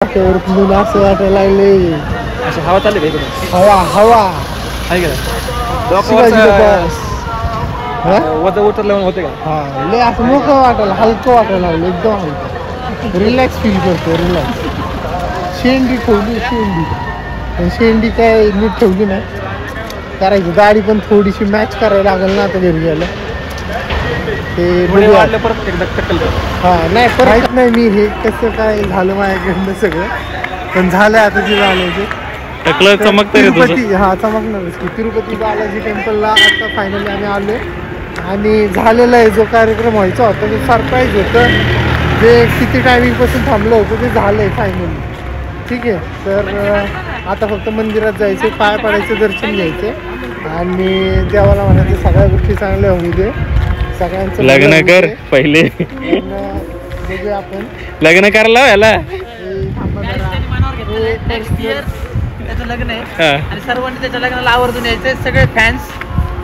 म्हणून असं वाटायला लागले. अशी हवा चालली इकडे. हवा हवा आहे का वजन उतरल्यावर होते का? हा लय असं मोकळं वाटायला हलकं वाटायला लागलं एकदम हलकं रिलॅक्स फील करतो रिलॅक्स. शेंडी ठेवली शेंडी पण शेंडी काय नीट ठेवली नाही करायची. गाडी पण थोडीशी मॅच करायला लागेल ना आता घरी गेलं ते वाढलं परत एकदा टक्कल. हा नाही परत नाही मी हे कसं काय झालं माझ्याकडनं सगळं पण झालं आता जे झालं ते टकलं चमकतं रे तुझं. तिरुपती हा चमकणारच की तिरुपती बालाजी टेम्पलला आता फायनली आम्ही आलो आणि झालेला आहे. जो कार्यक्रम व्हायचा होता ते सरप्राईज होतं जे किती टायमिंगपासून थांबलं होतं ते झालं आहे फायनली. ठीक आहे तर आता फक्त मंदिरात जायचं पाय पडायचं दर्शन घ्यायचं आणि देवाला म्हणायचं सगळ्या गोष्टी चांगल्या होऊ दे सगळ्यांचं लग्न कर पहिले. बघूया आपण लग्न करायला याला त्याचं लग्न आहे आणि सर्वांनी त्याच्या लग्नाला आवर्जून यायचे. सगळे फॅन्स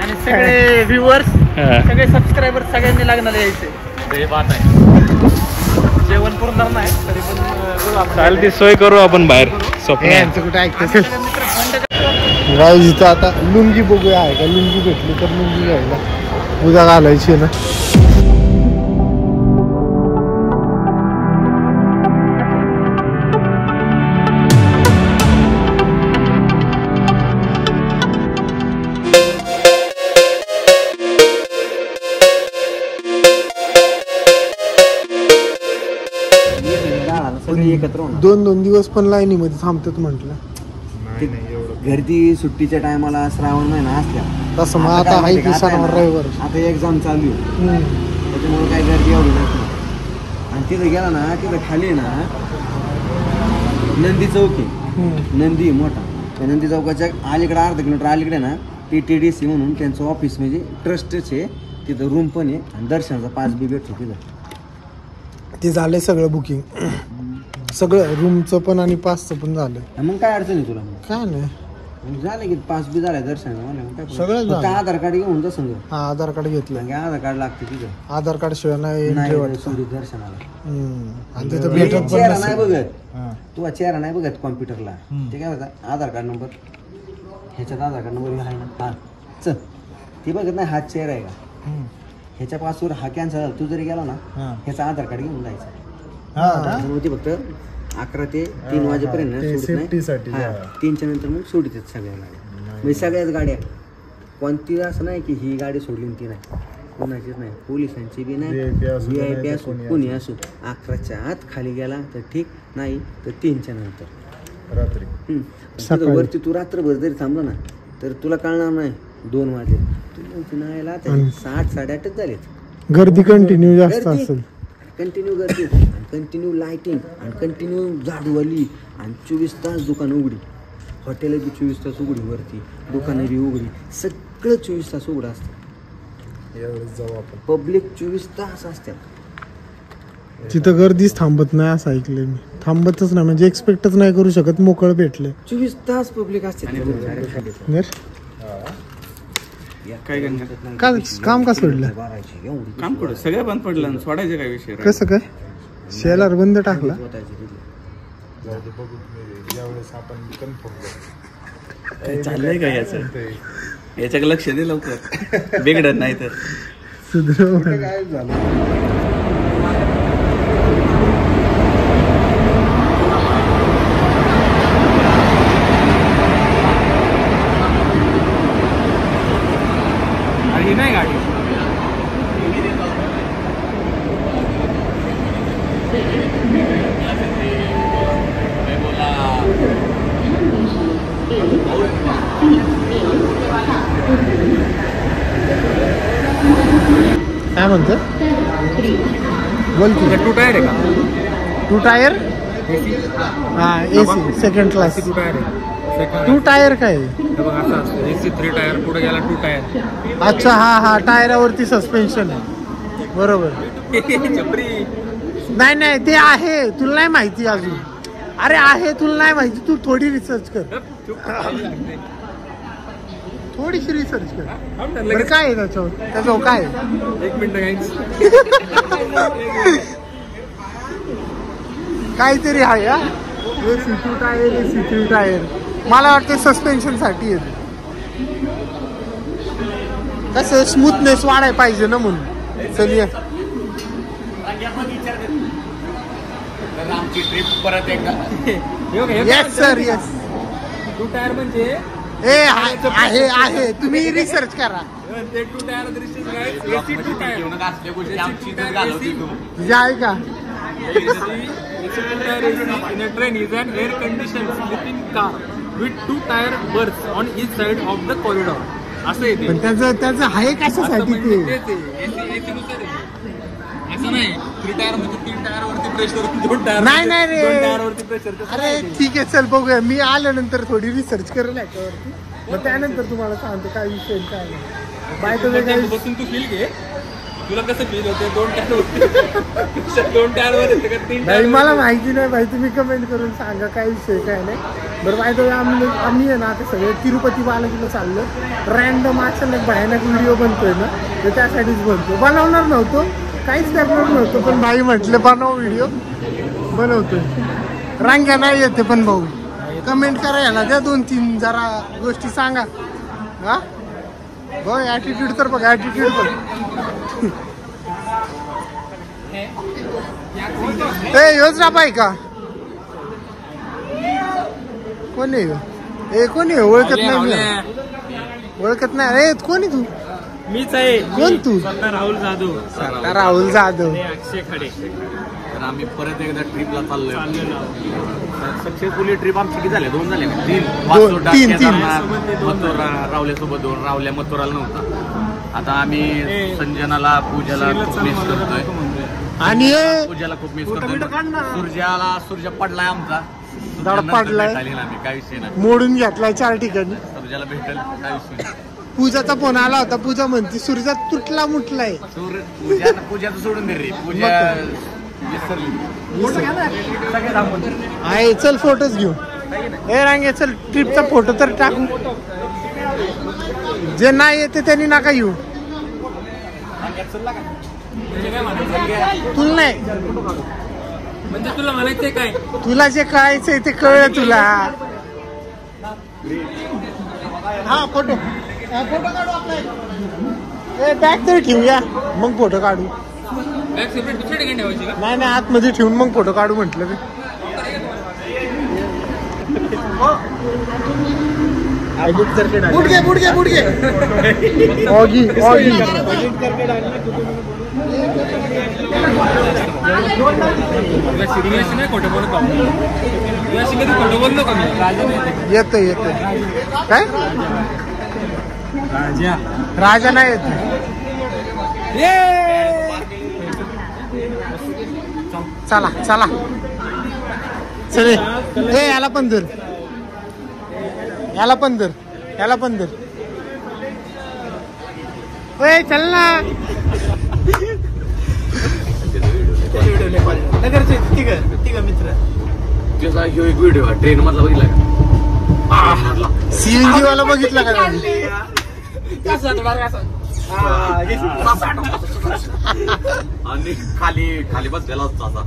आणि सगळे व्ह्युअर्स सगळे सबस्क्रायबर्स सगळ्यांनी लग्नाला यायचे. हे बात आहे. जेवण पूर्ण नाही तरी पण चाल ती सोय करू आपण बाहेर. स्वप्न कुठे ऐकत गाईज इथं आता लुंगी बघूया आहे का लुंगी भेटली तर लुंगी घ्यायला उद्या घालायची आहे ना. दोन दिवस पण लाईनीमध्ये थांबतात म्हटलं. गर्दी सुट्टीच्या टायमाला श्रावण महिना असल्या तसं मग आता आहे की शनिवार रविवार आता एक्झाम चालू आहे त्याच्यामुळे काही गर्दी एवढी नसते. आणि तिथे गेला ना तिथे खाली ना नंदी चौक आहे. नंदी मोठा त्या नंदी चौकाच्या अलीकडे अर्धा किलोमीटर अलीकडे ना TTDC म्हणून त्यांचं ऑफिस म्हणजे ट्रस्टच आहे. तिथं रूम पण आहे आणि दर्शनाचा पास बी भेटतो तिथं. ते झालंय सगळं बुकिंग सगळं रूमचं पण आणि पासचं पण झालं. मग काय अडचण आहे तुला? काय नाही झालं की पास बी झालाय दर्शनाला सगळं झालं. आधार कार्ड घेऊन जा संग. हा आधार कार्ड घेतलं. आधार कार्ड लागते तिथं. आधार कार्ड शिवाय नाही दर्शनाला आणि तिथं भेटत चेहरा नाही बघत. तू चेहरा नाही बघत कॉम्प्युटरला. ते काय होतं आधार कार्ड नंबर ह्याच्यात आधार कार्ड नंबर आहे ना. हा चल ते बघत नाही हा चेहरा आहे का ह्याच्या पासवर हा कॅन्सल झाला. तू जरी गेला ना ह्याचा आधार कार्ड घेऊन जायचं. ते फक्त 11 ते 3 वाजेपर्यंत सोडत नाही. 3च्या नंतर मग सोडित सगळ्या गाड्या म्हणजे सगळ्याच गाड्या. कोणती असं नाही की ही गाडी सोडली ती नाही कोणाचीच नाही. पोलिसांची बी नाही VIP असो कोणी असो 11च्या आत खाली गेला तर ठीक नाही तर 3च्या नंतर रात्री वरती तू रात्रभर जरी थांबला ना तर तुला कळणार नाही 2 वाजे तू नाही 7-8:30 झालेत. गर्दी कंटिन्यू जास्त असेल. कंटिन्यू गर्दी कंटिन्यू लाईटिंग आणि कंटिन्यू झाडूवाली आणि 24 तास दुकान उघडी. हॉटेल बी 24 तास उघडी वरती दुकानं बी उघडी सगळं 24 तास उघडं असतं. एवढंच जाऊ आपण. पब्लिक 24 तास असतात तिथं गर्दीच थांबत नाही असं ऐकलंय मी. थांबतच नाही म्हणजे एक्सपेक्टच नाही करू शकत मोकळ भेटले. 24 तास पब्लिक असते. काम का सोडलं? काम कुठं सगळं बंद पडलं सोडायचं काय विषय. कसं काय शेलार बंद टाकला चाललंय का याच्याकडे लक्ष दे लवकर बिघडत नाही तर सुधरव. काय झालं नाही गाडी काय म्हणतो बोल की. 2 टायर आहे का? 2 टायर हा AC सेकंड क्लास. 2 टायर काय AC 3 टायर पुढे गेला 2 टायर. अच्छा हा टायरावरती सस्पेन्शन आहे बरोबर. नाही ते आहे तुला नाही माहिती अजून. अरे आहे तुला नाही माहिती तू थोडी रिसर्च कर. थोडीशी रिसर्च कर. काय आहे त्याच्यावर काय 1 मिनिट काहीतरी आहे. AC2 टायर AC3 टायर मला वाटतं सस्पेन्शन साठी येते कसं स्मूथनेस वाढायला पाहिजे ना म्हणून चलिए आमची ट्रिप परत एकदा येस सर येस 2 टायर म्हणजे ए आहे तुम्ही रिसर्च करा ते 2 टायर AC2 टायर घेऊन असल्या गोष्टी आमची इथं घालवते तू तुझे आहे का in a train is an air conditioned sleeping car with 2 tire berths on each side of the corridor. असं येते पण त्याचं आहे कशासाठी ते असं नाही 3 टायर म्हणजे 3 टायर वरती प्रेशर 2 टायर नाही रे 2 टायर वरती प्रेशर अरे ठीक आहे चल बघूया मी आल्यानंतर थोडी रिसर्च करेल याच्यावरती मग त्यानंतर तुम्हाला सांगतो काय विषय काय नाही बाय तर बसून तू फील घे तुला कसं फील होते 2 टायर वरती 2 टायर वर येते का 3 नाही मला माहिती नाही भाई तुम्ही कमेंट करून सांगा काय विषय काय नाही बरं बाय तर आम्ही आहे ना आता सगळे तिरुपती बालाजीला चाललो रँडम अचानक भयानक व्हिडिओ बनतोय ना तर त्यासाठीच बनतो बनवणार नव्हतो काहीच करणार नव्हतं पण भाई म्हटलं बनव व्हिडिओ बनवतोय रांग्या नाही येते पण भाऊ कमेंट करा याला द्या 2-3 जरा गोष्टी सांगा हा हो ॲटिट्यूड तर बघ ॲटिट्यूड बघ ए योजना पाय का कोण आहे ए कोण आहे ओळखत नाही मी ओळखत नाही अरे कोण आहे तू मीच आहे कोण तू राहुल जाधव राहुल जाधव अक्षय खडे तर आम्ही परत एकदा ट्रिपला चाललोय सक्सेसफुली ट्रिप आमची किती झाल्या 2 झाल्या 3 मथुरा रावल्यासोबत 2 रावल्या मथुराला नव्हता आता आम्ही संजनाला पूजाला खूप मिस करतोय आणि पूजाला खूप मिस करतोय सूर्या पडलाय आमचा दड पडलाय आम्ही काय विषय नाही मोडून घेतलाय 4 ठिकाणी सूर्याला भेटेल काय विषय नाही पूजाचा फोन आला होता पूजा म्हणते सूर्या तुटला मुटलाय पूजाचं सोडून दे रे पूजा विसरली आहे चल फोटोज घेऊ ए रांगे चल ट्रिपचा फोटो तर टाकू जे नाही येते त्यांनी नका येऊ तुला नाही म्हणजे तुला म्हणायचंय काय तुला जे कळायचंय ते कळलं तुला हा फोटो काढू आपला ए बॅग तरी ठेवूया मग फोटो काढू बॅग सेपरेट दुसऱ्या ठिकाणी ठेवायची का नाही आतमध्ये ठेवून मग फोटो काढू म्हटलं मी बुडगे ऑगी खोटं बोलत कधी खोटं बोललो का मी येत काय राजा नाही येत चला चले ए याला पण धर ए चल ना नगरचे तिघ मित्र त्याचा ह्यो एक व्हिडिओ ट्रेन मधला बघितला का सीएनजी वाला बघितला का आणि खाली बसलेला होता असा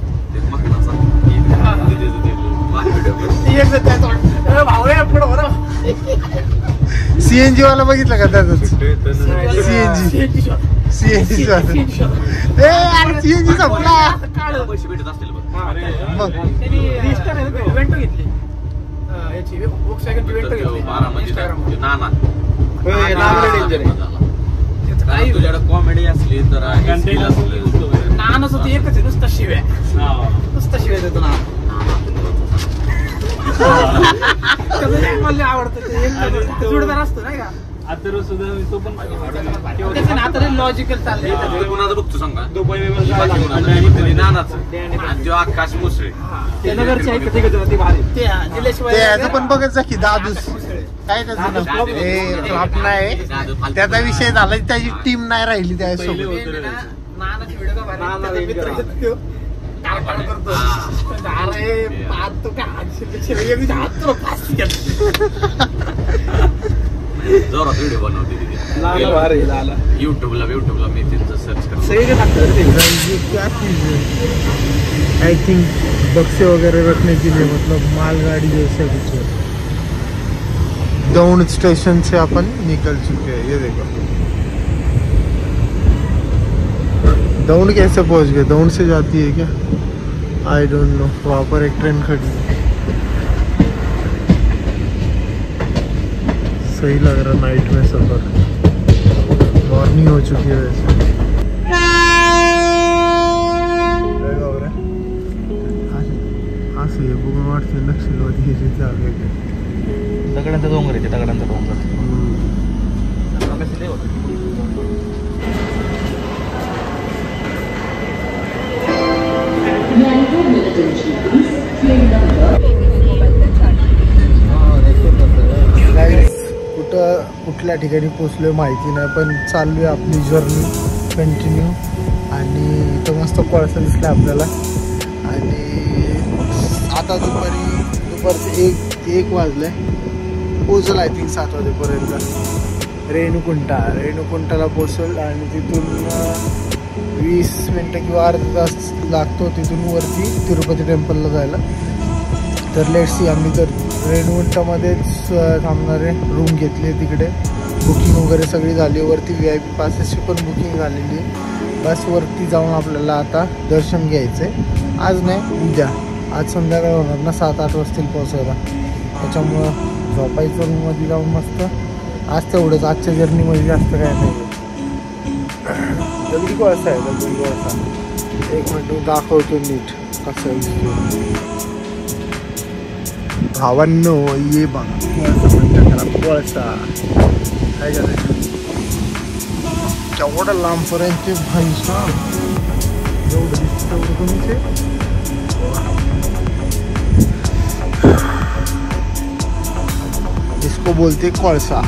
सीएनजी वाला बघितला का त्याच सीएनजी सीएनजी संपला पैसे भेटत असतील बघ तुझ्याकडे कॉमेडी असली तर नानच होती एकच आहे नुसतं शिव्या देतो ना मला आवडतं जोडदार असतो नाही का आता सुद्धा तो पण आता लॉजिकल चाललंय कोणाचं बघतो सांगा नानाचं आकाश मुसळे त्याचं पण बघत जा की दादूस काय त्याचं फ्लॉप नाही त्याचा विषय झाला त्याची टीम नाही राहिली त्यासोबत जोरात व्हिडिओ बनवते तिथे युट्यूबला मी त्यांचं सर्च करतो. आई थिंक बक्से वगैरह रखने के लिए, मतलब मालगाड़ी जैसे कुछ है। दौंड स्टेशन से अपन निकल चुके हैं, ये देखो। दौंड कैसे पहुंच गए? दौंड से जाती है क्या? I don't know. वहाँ पर एक ट्रेन खड़ी है। सही लग रहा नाइट में सफर। मॉर्निंग हो चुकी है वैसे। असं आहे बघून वाटते नक्षलवादी हे जिथे आले ते दगडांचा डोंगर आहे, दगडांचा डोंगर. कुठल्या ठिकाणी पोचलोय माहिती नाही, पण चालू आहे आपली जर्नी कंटिन्यू. आणि इथं मस्त कोळसा दिसला आपल्याला. आणि आता दुपारचे एक वाजले. पोचल आय थिंक 7 वाजेपर्यंत रेणुकुंटाला पोचल. आणि तिथून 20 मिनटं किंवा अर्धा तास लागतो तिथून वरती तिरुपती टेम्पलला जायला. तर लेट्स सी. आम्ही तर रेणुकुंटामध्येच थांबणारे रूम घेतली तिकडे. बुकिंग वगैरे सगळी झाली. वरती VIP पासेसची पण बुकिंग झालेली आहे. बस वरती जाऊन आपल्याला आता दर्शन घ्यायचं आहे. आज नाही, उद्या. आज संध्याकाळ होणार ना, 7-8 वाजतील पोचायला. त्याच्यामुळं झोपायचं रूममध्ये जाऊन मस्त. आज तेवढंच. आजच्या जर्नीमध्ये जास्त काय नाही. दगडी कोळसा आहे, दगडी कोळसा. एक मिनिट दाखवतो नीट कसं दिसतो. भावांनो ये बघा कोळसा म्हणतात त्याला, कोळसा. काय करायचं केवढं लांबपर्यंत भाई साहेब. एवढं दिसतं तेवढं तुम्ही. इसको बोलते कोळसा.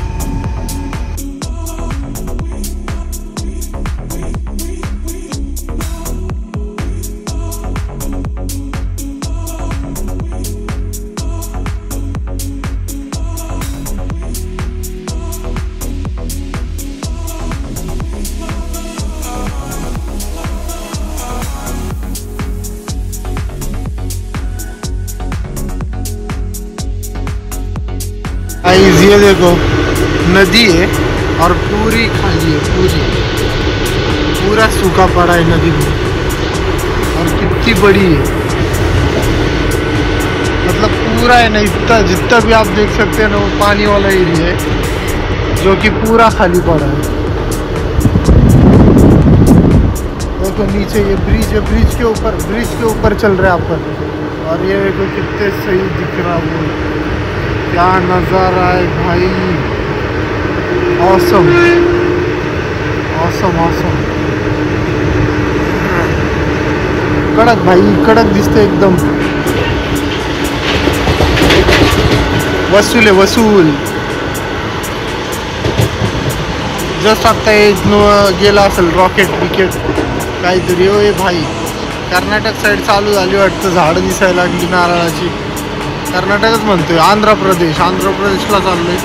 ये देखो नदी है और पूरी खाली है, पूरा सूखा पड़ा है नदी में. और कितनी बड़ी है, मतलब पूरा है ना, इतना जितना भी आप देख सकते हैं ना वो पानी वाला एरिया है जो कि पूरा खाली पड़ा है. देखो नीचे ये ब्रिज है, ब्रिज के ऊपर चल रहे हैं अपन. और ये देखो कितने सही दिख रहा है, क्या नज़ारा है भाई. Awesome awesome awesome. कडक भाई, कडक दिसते एकदम. वसूल आहे वसूल. जस्ट आता गेला असेल रॉकेट बिकेट काहीतरी. हो ये भाई, कर्नाटक साईड चालू झाली वाटतं. झाडं दिसायला लागली नारळाची. कर्नाटकच म्हणतोय, आंध्र प्रदेशला चाललोय.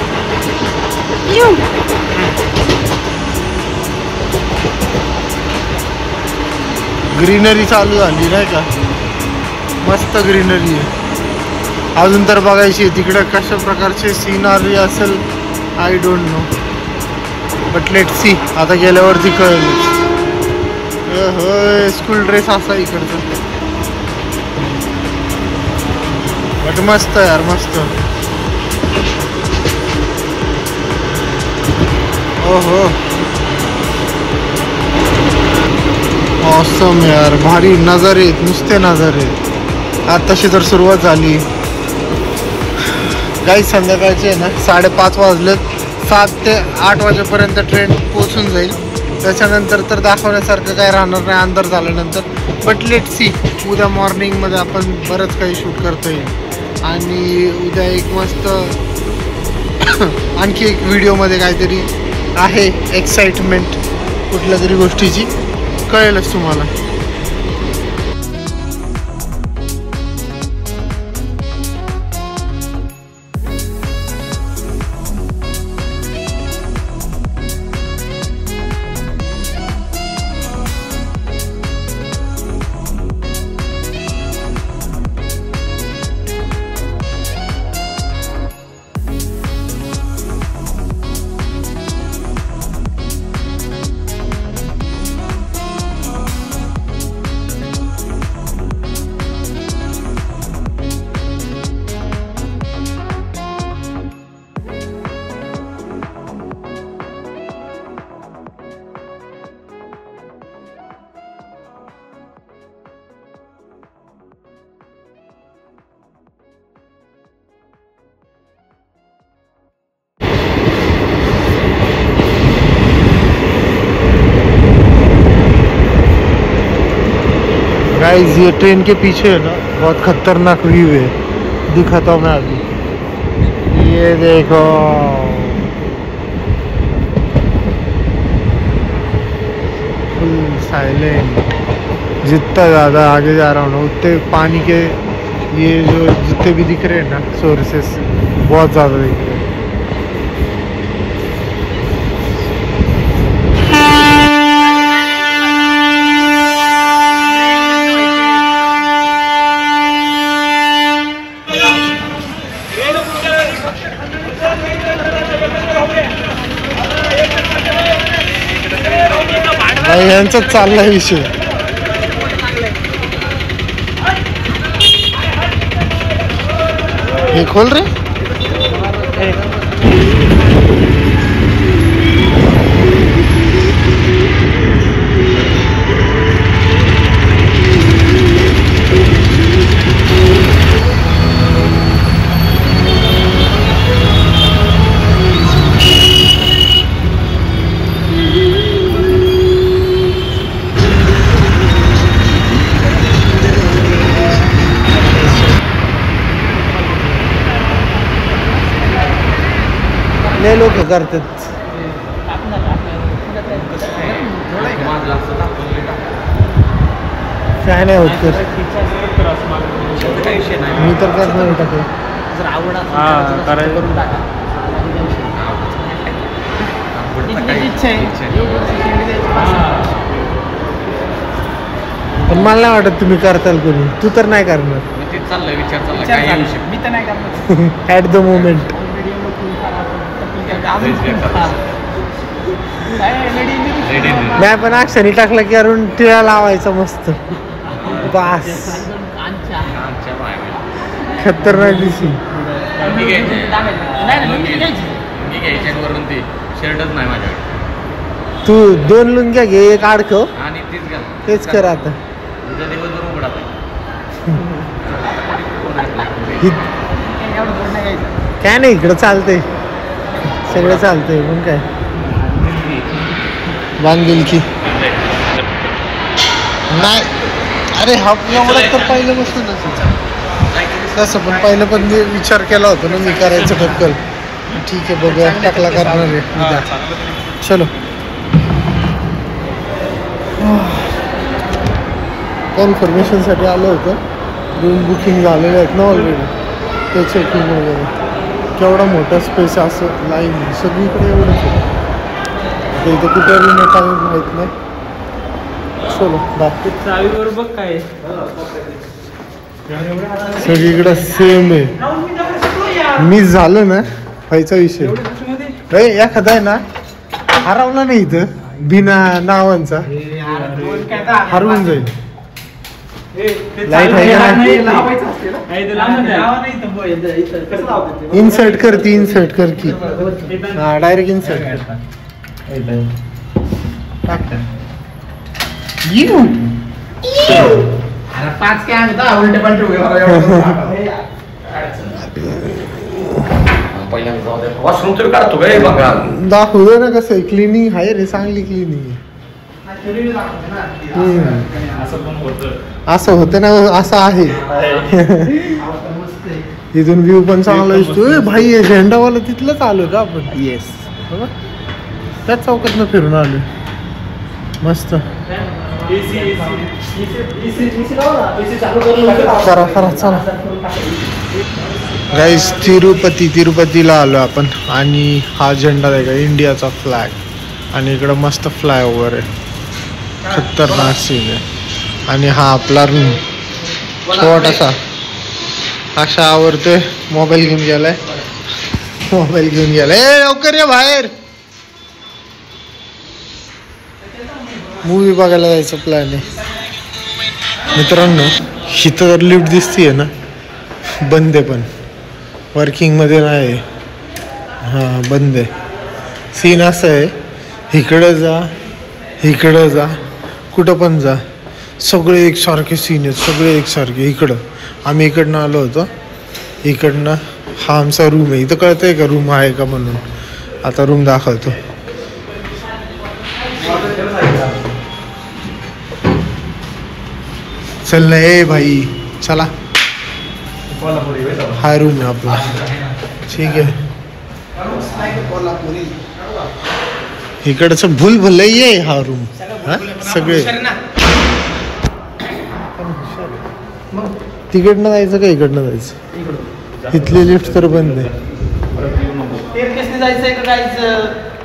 ग्रीनरी चालू झाली नाही का, मस्त ग्रीनरी आहे. अजून तर बघायची आहे तिकडे कशा प्रकारचे सिनारी असेल, I don't know, but let see. आता गेल्यावरती कळेल. होय स्कूल ड्रेस असा इकडचा, बट मस्त यार मस्त. ओहो ऑसम यार, भारी नजारे आहेत, नुसते नजारे आहेत. आताशी तर सुरुवात झाली. काही संध्याकाळचे आहे ना 5:30 वाजलेत. 7 ते 8 वाजेपर्यंत ट्रेन पोचून जाईल. त्याच्यानंतर तर दाखवण्यासारखं काय राहणार नाही अंधार झाल्यानंतर. बट लेट सी, उद्या मॉर्निंगमध्ये आपण बरंच काही शूट करता येईल. आणि उद्या एक मस्त आणखी एक व्हिडिओमध्ये काहीतरी आहे एक्साइटमेंट कुठल्या तरी गोष्टीची, कळेलच तुम्हाला. गाइस ये ट्रेन के पीछे है ना बहुत खतरनाक व्यू है, दिखाता हूँ मैं अभी। ये देखो फुल साइलेंट। जितना ज़्यादा आगे जा रहा हूँ ना उतने पानी के ये जो जितने भी दिख रहे हैं ना सोर्सेस बहुत ज़्यादा दिख रहे हैं। यांचाच चाललाय विषय। हे खोल रे। लय लोक करतात। काय नाही होत तर मी तर करणार टाकलं। पण मला नाही वाटत तुम्ही करताल कोणी, तू तर नाही करणार। चाललंय विचार चालला काय येऊ शकतो मी तर नाही करणार ॲट द मोमेंट। नाही पण अक्षरी टाकला की अरुण टिळा लावायचा मस्त बास खतरनाक दिसी। वरून ती शर्टच नाही माझ्याकडे। तू 2 लुंग्या घे, एक अडकव आणि तीच घाल, तेच कर आता। उद्या दिवसभर उघडा काय नाही इकडं चालतंय, सगळं चालतंय पण काय बांधेल की नाही। अरे हा एवढा तर पहिलं बसून तसं पण पहिलं पण मी विचार केला होता ना मी करायचं ढक्कल। ठीक आहे बघूया टाकला करणार आहे उद्या। चलो कन्फर्मेशनसाठी आलं होतं, रूम बुकिंग झालेले आहेत ना ऑलरेडी, ते चेकिंग वगैरे। केवढा मोठा स्पेस असं लाईन सगळीकडे एवढंच आहे। आता इथं कुठे रूम आहे काय माहीत नाही। चलो बाकी चावीवर बघ काय सगळीकडं सेम आहे। मिस झालं ना व्हायचा विषय। एखादा आहे ना हरवला नाही इथं बिना नावांचा हरवून जाईल। लाईट आहे का नाही? इन्सर्ट कर ती, इन्सर्ट कर की हा डायरेक्ट इन्सर्ट कर। वॉशरूम तर काढतो काय बघा, दाखवू दे ना कसं आहे। क्लिनिंग आहे रे, चांगली क्लिनिंग आहे। असं होतं ना, असं आहे। इथून व्ह्यू पण चांगला दिसतोय भाई। हे झेंडावाला तिथलंच आलो का आपण? येस त्याच चौकातनं फिरून आलो मस्त। करा करा चला गाईस। तिरुपतीला आलो आपण आणि हा झेंडा आहे का इंडियाचा फ्लॅग, आणि इकडं मस्त फ्लायओव्हर आहे, खतरनाक सीन आहे। आणि हा आपला रूम छोटासा अशा आवडतोय। मोबाईल घेऊन गेलाय, मोबाईल घेऊन गेलाय। लवकर ये बाहेर, मूवी बघायला जायचं प्लॅन आहे मित्रांनो। इथं जर लिफ्ट दिसतीये ना बंद आहे, पण वर्किंगमध्ये नाही। हां बंद आहे। सीन असं आहे, इकडं जा इकडं जा कुठं पण जा सगळे एकसारखे सीन आहेत, सगळे एकसारखे। इकडं आम्ही इकडनं आलो होतो, इकडनं हा आमचा रूम आहे। इथं कळतंय का रूम आहे का म्हणून? आता रूम दाखवतो। चल ना ए भाई चला. हा रूम आहे आपला. ठीक आहे. इकडचं भूलभुलैया आहे हा रूम. हा सगळे तिकडनं जायचं का इकडनं जायचं? इथली लिफ्ट तर बंद आहे. जायचं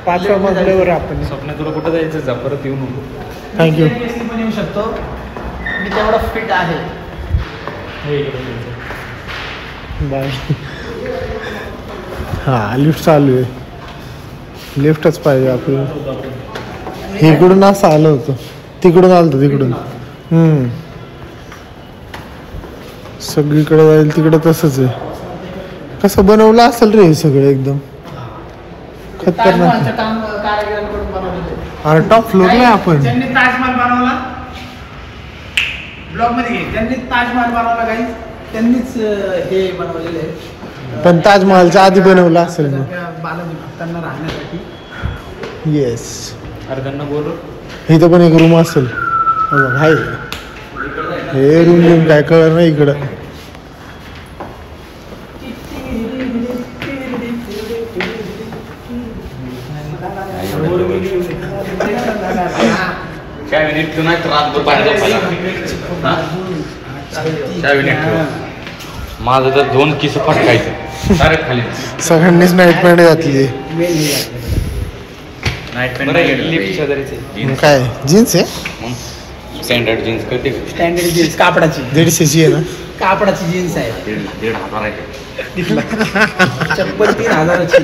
5व्या मजल्यावर आपण. स्वप्न तुला कुठं जायचं जा, परत येऊ नको. थँक्यू. पण येऊ शकतो मी तेवढा फिट आहे. बाय. हा लिफ्ट चालू आहे. लिफ्टच पाहिजे आपल्याला. इकडून असं आलं होतं, तिकडून आलं होतं तिकडून. सगळीकडे जाईल तिकडे तसंच आहे. कसं बनवलं असेल रे हे सगळं एकदम खतरनाक. अरे टॉप फ्लोअरला आपण. ज्यांनी ताजमहल बनवला ब्लॉग मध्ये घे, ज्यांनी ताजमहल बनवला काही त्यांनीच हे बनवलेले आहे. पण ताजमहलच्या आधी बनवलं असेल मग. बालाजी भक्तांना राहण्यासाठी. येस. अरे त्यांना बोलू. इथं पण एक रूम असेल. हाय हे रूम घेऊन काय कळलं नाही इकडं. माझं तर 2 किस फटकायचं सारे खाली. सगळ्यांनीच नाईट पॅन्ट घातली. काय जीन्स आहे? स्टँडर्ड जीन्स करते. स्टँडर्ड जीन्स कापडाची 150ची आहे ना? कापडाची जीन्स आहे. 1,500 आहे. चप्पल 3,000ची.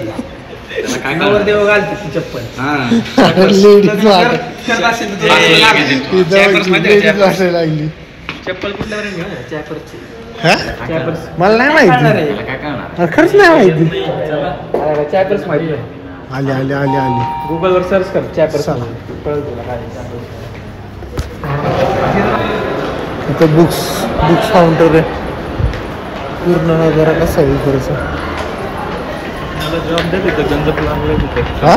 नवरदेव घालते ती चप्पल. लेडीज वाटायला लागली. चप्पल कुठल्यावर चॅपर्सची. मला नाही माहिती. काय करणार? खरंच नाही माहिती. चॅपर्स माहिती आहे. आले आले आले आले. गुगलवर सर्च कर चॅपर्स. इथं बुक्स काउंटर आहे. पूर्ण नजारा कसा आहे इकडचा. हा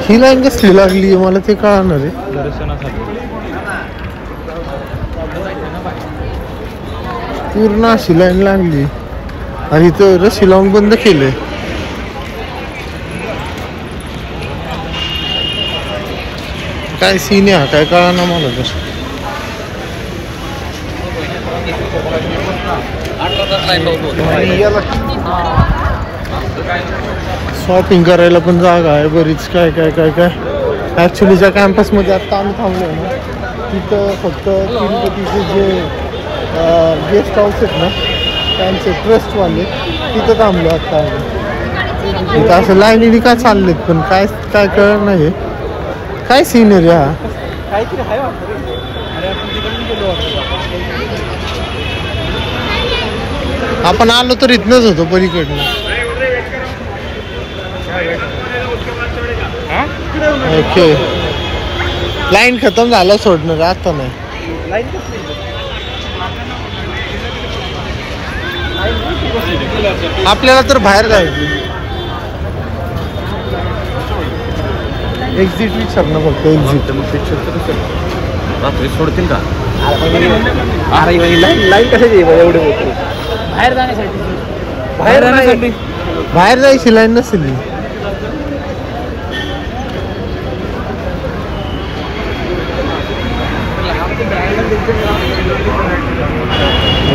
ही लाईन कसली लागली मला ते कळणार आहे. पूर्ण अशी लाईन लागली आणि इथं रशी लावून बंद केलंय. काय सीन आहे काय कळणार मला तर. शॉपिंग करायला पण जागा आहे बरीच. काय काय काय काय ॲक्च्युली ज्या कॅम्पसमध्ये आत्ता आम्ही थांबलो आहे ना तिथं फक्त तिरुपतीचे जे गेस्ट हाऊस आहेत ना त्यांचे ट्रस्टवाले तिथं थांबलो आत्ता आम्ही. इथं असं लाईनीने काय चाललेत पण काय काय कळलं नाही. काय सीनरी हा. काहीतरी आहे वाटतं. आपण आलो तर इथनंच होतो पलीकडनं. ओके लाईन खतम झालं सोडणार आता नाही. आपल्याला तर बाहेर जायचं. एक्झिट विचारणं फक्त एक्झिट. रात्री सोडतील का? लाईन कशाची एवढे मोठे बाहेर जाण्यासाठी. बाहेर जायची लाईन नसेल.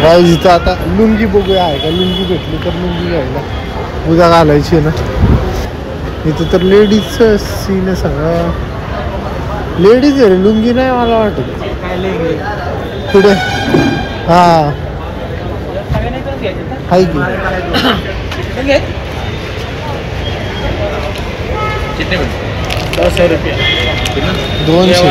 इथं आता लुंगी बघूया आहे का. लुंगी भेटली तर लुंगी घ्यायला उद्या घालायची ना. इथं तर लेडीजचं सीन आहे सगळं. लेडीज आहे रे लुंगी नाही मला वाटत पुढे. हा आहे की 200 रुपये 200.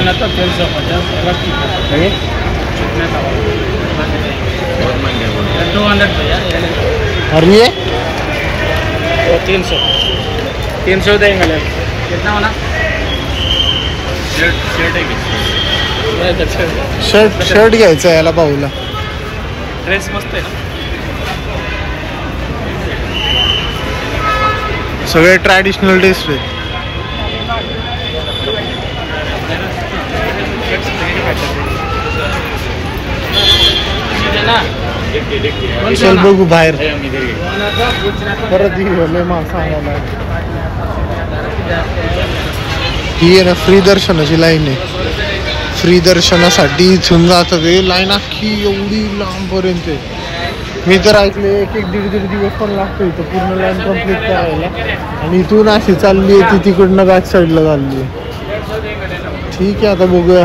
अरे 300 देंगे. कितना होना? शर्ट घ्यायचा याला भाऊला. ड्रेस मस्त आहे ना. सगळे ट्रॅडिशनल ड्रेस आहेत. चल बघू बाहेर परत लय माणसं आणायला. ही आहे ना फ्री दर्शनाची लाईन आहे. फ्री दर्शनासाठी इथून जातात ते लाईन अख्खी एवढी लांबपर्यंत आहे. मी तर ऐकले एक दीड दिवस पण लागतो इथं पूर्ण लाईन कम्प्लीट करायला. आणि इथून अशी चालली आहे ती तिकडनं बॅक साईडला चालली आहे. ठीक आहे आता बघूया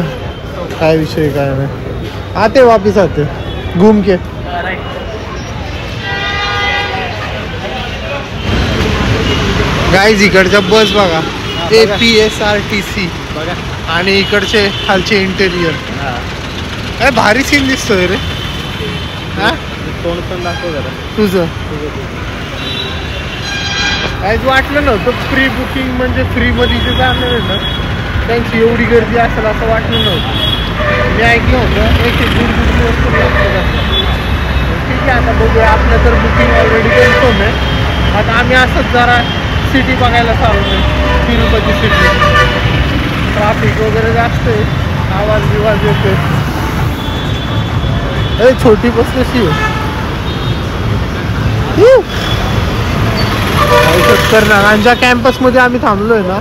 काय विषय काय नाही. आते वापिस आते घूम के. गाईज इकडच्या बस बघा APSRTC आणि इकडचे खालचे इंटेरियर काय भारी सीन दिसतोय रे. हा तोंड पण दाखव जरा तुझं. काहीच वाटलं नव्हतं प्री बुकिंग म्हणजे फ्रीमध्ये जे जाणार आहे ना त्यांची एवढी गर्दी असेल असं वाटलं नव्हतं. मी ऐकलं होतं एक दीड दिवस पण लागतं. ठीक आहे आता बघूया. आपलं तर बुकिंग ऑलरेडी कन्फर्म आहे. आता आम्ही असंच जरा सिटी बघायला चालू आहे. तिरुपती सिटी. ट्रॅफिक वगैरे जास्त आहे. आवाज बिवाज येतोय. छोटी बस कशी आहे करणार. आणि ज्या कॅम्पसमध्ये आम्ही थांबलोय ना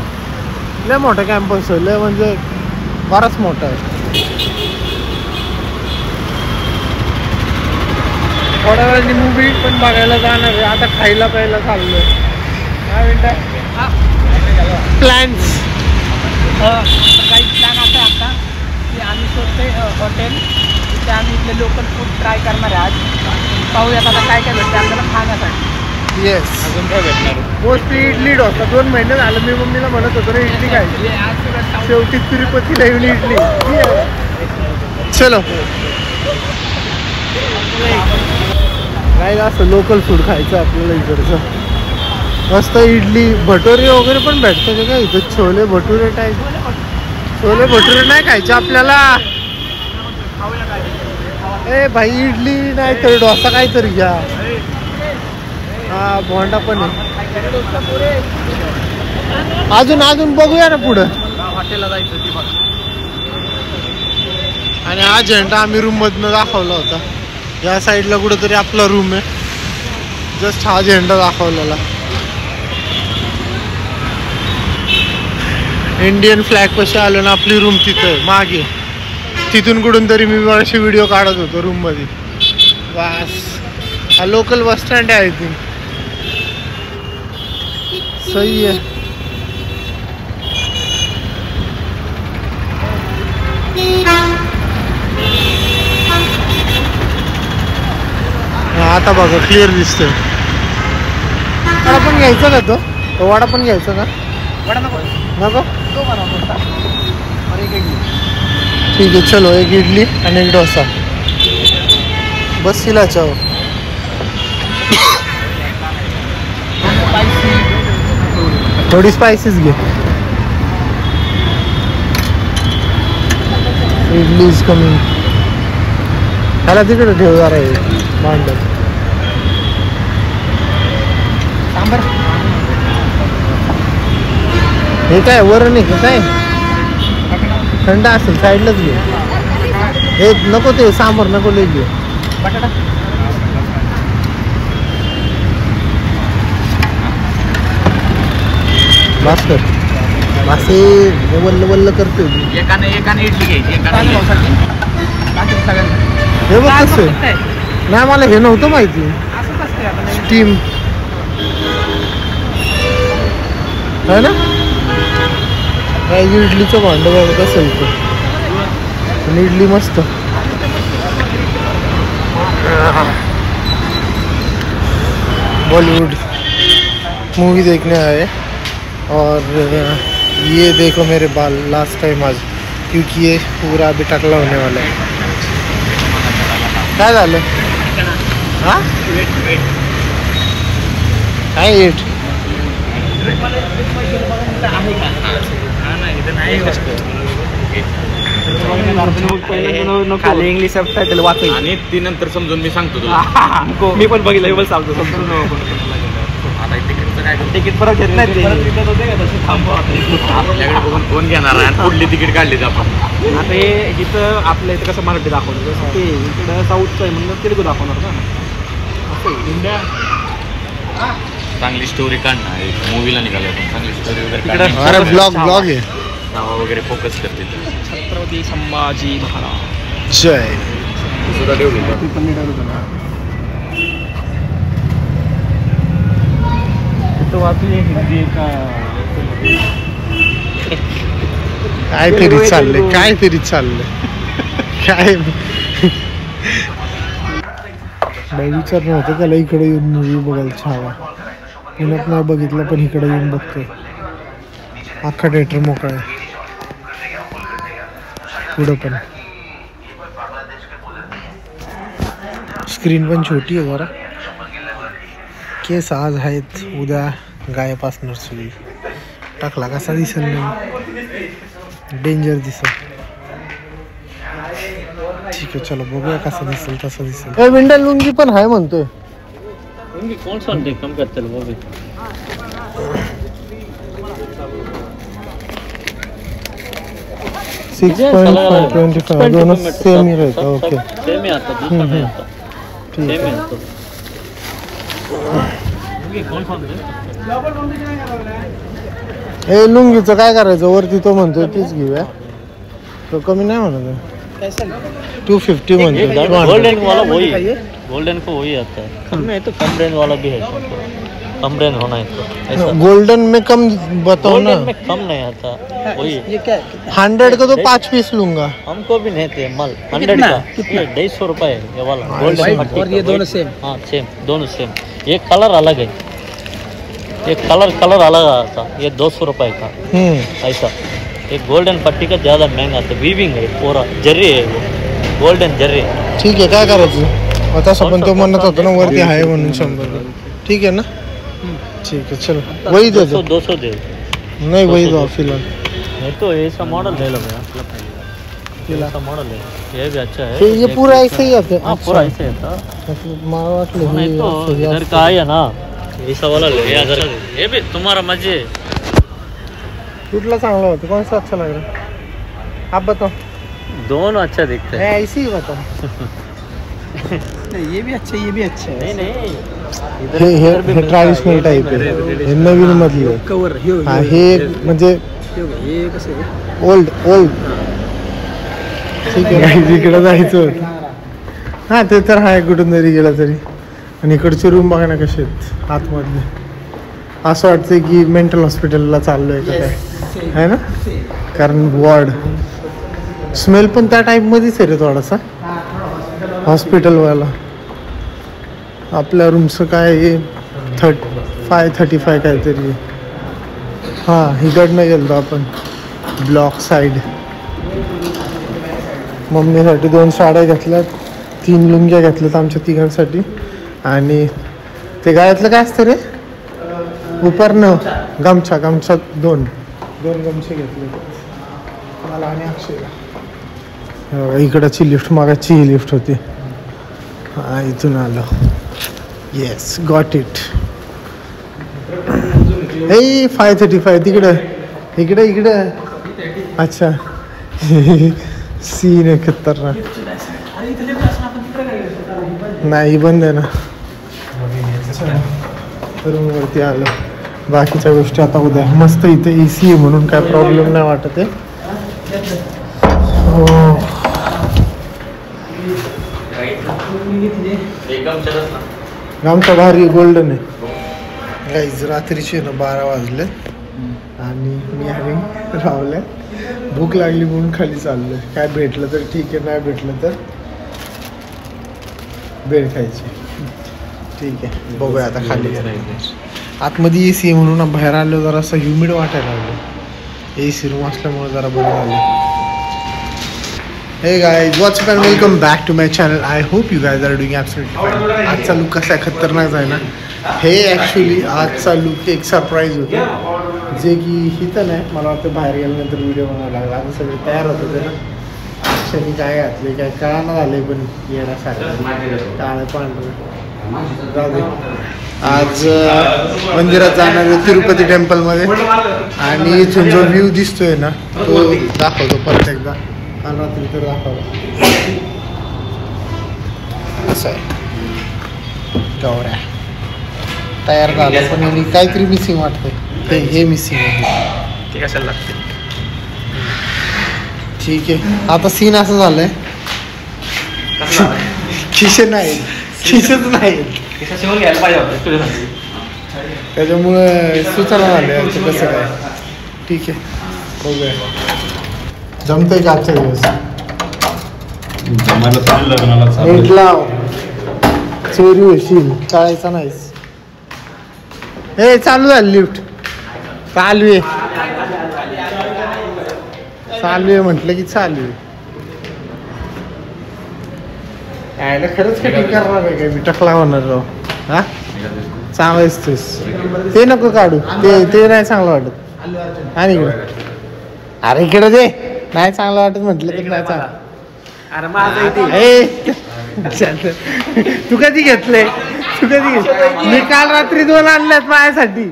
लय मोठा कॅम्पस आहे. लय म्हणजे बराच मोठा आहे. थोड्या वेळाने मूवी पण बघायला जाणार आहे. आता खायला प्यायला चाललोय. काय म्हणताय प्लॅन्स? काही प्लॅन असा आहे आता की आम्ही शोधतोय हॉटेल तिथे आम्ही इथले लोकल फूड ट्राय करणार आहे. आज पाहूयात आता काय काय भेटते आपल्याला खाण्यासाठी. येस अजून काय भेटणार मोस्टली इडली डोसा. 2 महिने झालं मी मम्मीला म्हणत होतो रे इडली खायची. शेवटी तिरुपतीला येऊन इडली. चलो काय असं लोकल फूड खायचं आपल्याला इकडचं. मस्त इडली भटुरे वगैरे पण भेटतं का इथं. छोले भटुरे टाईप. छोले भटुरे नाही खायचे आपल्याला. ए भाई इडली नाही तर डोसा काहीतरी घ्या. हा भोंडा पण आहे. अजून बघूया ना पुढं. हॉटेलला जायचं ती बघ. आणि हा झेंडा आम्ही रूम मधनं दाखवला होता. या साईडला कुठेतरी आपला रूम आहे. जस्ट हा झेंडा दाखवलेला. इंडियन फ्लॅग कशी आलो ना आपली रूम तिथं मागे. तिथून कुठून तरी मी बरेचसे व्हिडिओ काढत होतो रूम मध्ये. बस हा लोकल बस स्टँड आहे. आय थिंक सही आहे. आता बघा क्लिअर दिसतोय. वडा पण घ्यायचा का तो वडा पण घ्यायचा का? वडा नको नको तो बनवतो और एक इडली. ठीक आहे चलो एक इडली आणि एक डोसा. बस सिला चाव. थोडी स्पायसीस घे. Idli is coming. त्याला तिकडे ठेव जरा आहे मांडत. सांबर हे काय वरण आहे का काय? थंड असेल साईडलाच घे. हे नको ते सांबर नको लई घे. बटाटा भास्कर मासे वल्ल करतोय. एकाने इडली घ्यायची एकाने हे बघ कसं आहे. नाही मला हे नव्हतं माहिती. असं कसं आता स्टीम है ना. इडलीचं भांड बघा कसं इथं. आणि इडली मस्त. बॉलीवुड मूवी देखने आए और ये देखो मेरे बाल लास्ट टाइम आज क्योंकि ये पूरा अभी टकला होने वाला है. काय झालं हा काय वेट खाली इंग्लिश सबटायटल वाचून आणि ती नंतर समजून मी सांगतो तुला. मी पण बघितलं सांगतो. आता तिकडचं काय करू? तिकीट परत घेत नाही आपल्याकडे बघून कोण घेणार आहे आणि कुठली तिकीट काढली आपण? आता हे इथं आपल्या इथं कसं मराठी दाखवलं जसं ते इकडं साऊथचं आहे म्हणून तेलुगू दाखवणार का असं इंडिया चांगली स्टोरी काढणार एक मूवीला निघालं चांगली स्टोरी वगैरे तिकडं- काढणार. अरे ब्लॉग आहे. नावा वगैरे फोकस करतील छत्रपती संभाजी महाराज जय. सुद्धा ठेवली तो वाचली हिंदी का काय तरी चाललंय काय बाई विचारणं होतं त्याला इकडे येऊन मूवी बघायला छावा. पुण्यात नाही बघितलं पण इकडे येऊन बघतोय. अख्खा थिएटर मोकळा आहे पुढं पण. स्क्रीन पण छोटी आहे जरा. केस आज आहेत उद्या गायब असणार सगळी. टाकला कसा दिसेल नाही डेंजर दिसेल. ठीक आहे चलो बघूया कसं दिसेल तसं दिसेल. विंडल लुंगी पण आहे म्हणतोय. कौन सा कम करते वो भी 6.25 दोनों सेम ही रहता. ओके सेम ही आता दूसरा नहीं आता ठीक सेम ही आहे. आता कौन सा हे लुंगीचं काय करायचं वरती तो म्हणतोय तीच घेऊया. तो कमी नाही म्हणत 250 म्हणतो. गोल्डन वाला वही गोल्डन को वही आता है कम में तो कम रेंज वाला भी है कम रेंज होना है तो ऐसा गोल्डन में कम बताओ ना. गोल्डन में कम नहीं आता वही ये क्या 100 का तो 5 पीस लूंगा. हमको भी नहीं थे मल 100 का ये 150 रुपए है ये वाला गोल्डन और ये दोनों सेम. हाँ सेम दोनों सेम. एक कलर अलग है एक कलर अलग आता ये 200 रुपए का ऐसा. एक गोल्डन पट्टी का ज़्यादा महंगा था वीविंग है पूरा जर्री है वो गोल्डन जर्री. ठीक आहे काय करायचं आता पण तो म्हणत होता ना वरती आहे म्हणून 100. ठीक आहे ना ठीक आहे चलो वही दे दो. 200 दे नहीं वही दो फिलहाल. नहीं तो ऐसा मॉडल ले लो भैया ऐसा मॉडल है ये भी अच्छा है. ये पूरा ऐसे ही आता हाँ पूरा ऐसे है था मला वाटलं नहीं हे तो असं हे इधर का है ना ऐसा वाला ले ये भी तुम्हारा मजे. कुठला चांगला होता कौन सा अच्छा लग रहा है आप बताओ. दोनों अच्छा दिखते हैं. ऐसे ही बताओ. ये भी अच्छा ये भी अच्छा है. नहीं हे ट्रॅडिशनल टाईप आहे. हे नवीन मधले कवर हा हे म्हणजे ये कसं आहे ओल्ड ठीक आहे. इकडे जायचं होतं हा ते तर आहे कुठून जरी गेला तरी. आणि इकडचे रूम बघा ना कसे आहेत आतमधले. असं वाटतं की मेंटल हॉस्पिटलला चाललोय का काय आहे ना कारण वॉर्ड स्मेल पण त्या टाईपमध्येच आहे रे थोडासा हॉस्पिटलवाला. आपल्या रूमचं काय आहे 35 काहीतरी. हां इकडनं गेलो आपण ब्लॉक साईड. मम्मीसाठी 2 साड्या घेतल्यात 3 लुंग्या घेतल्यात आमच्या तिघांसाठी. आणि ते गाळ्यातलं काय असतं रे उपरणं गमछा 2 गमछे घेतले मला आणि अक्षयला. इकडची लिफ्ट मागाची ही लिफ्ट होती. हा इथून आलो. Yes got it. ए 535 इकडं अच्छा सीन आहे खतरनाक. नाही बंद आहे ना. रूमवरती आलो. बाकीच्या गोष्टी आता उद्या मस्त इथे AC आहे म्हणून काय प्रॉब्लेम नाही वाटत आहे. आमचा भारी गोल्डन आहे गाईज. रात्रीचे ना 12 वाजले आणि मी आणि रावल्या भूक लागली म्हणून खाली चाललोय. काय भेटलं तर ठीक आहे नाही भेटलं तर बेळ खायची. ठीक आहे बघूया आता खाली आतमध्ये AC आहे म्हणून बाहेर आलो जरा असं ह्युमिड वाटायला लागलं. AC रूम असल्यामुळे जरा बरं झालं. Hey guys, what's up and welcome back to my channel. I hope you guys are doing absolutely fine. आजचा लुक कसा आहे खतरनाक आहे ना. हे ॲक्च्युली आजचा लुक एक सरप्राईज होतं जे की इथं नाही मला वाटतं बाहेर गेल्यानंतर व्हिडिओ बनावं लागला. आता सगळे तयार होत होते ना. अक्षरही काय घातले काय कळानं झाले पण येण्यासारखं काळं पांढरं जाऊ दे. आज मंदिरात जाणार आहे तिरुपती टेम्पलमध्ये आणि इथून जो व्ह्यू दिसतोय ना तो दाखवतो परत एकदा. काल रात्री तर दाखवतो. असं आहे गौऱ्या तयार झालं पण आणि काहीतरी मिसिंग वाटतंय. हे मिसिंग आहे ते कशाला लागते. ठीक आहे. आता सीन असं झालंय खिशे नाही खिशेच नाही शिवून घ्यायला पाहिजे होतं तुझ्यासाठी. त्याच्यामुळे सूचना झाल्या कसं काय. ठीक आहे बघूया जमतंय का आजच्या दिवस. नीट लाव चोरी होशील टाळायचा नाहीस. हे चालू झालं लिफ्ट चालू आहे चालू आहे म्हटलं की चालू आहे. यायला खरंच कधी करणार आहे काय मी टकला होणार राव. हा चांगलं दिसतोस ते नको काढू ते नाही चांगलं वाटत. आणि इकडे अरे इकडे दे नाही चांगलं वाटत म्हटलं तर नाही चांगलं. अरे माझं तू कधी घेतलंय तू कधी घेतलं. मी काल रात्री 2 आणल्यात माझ्यासाठी.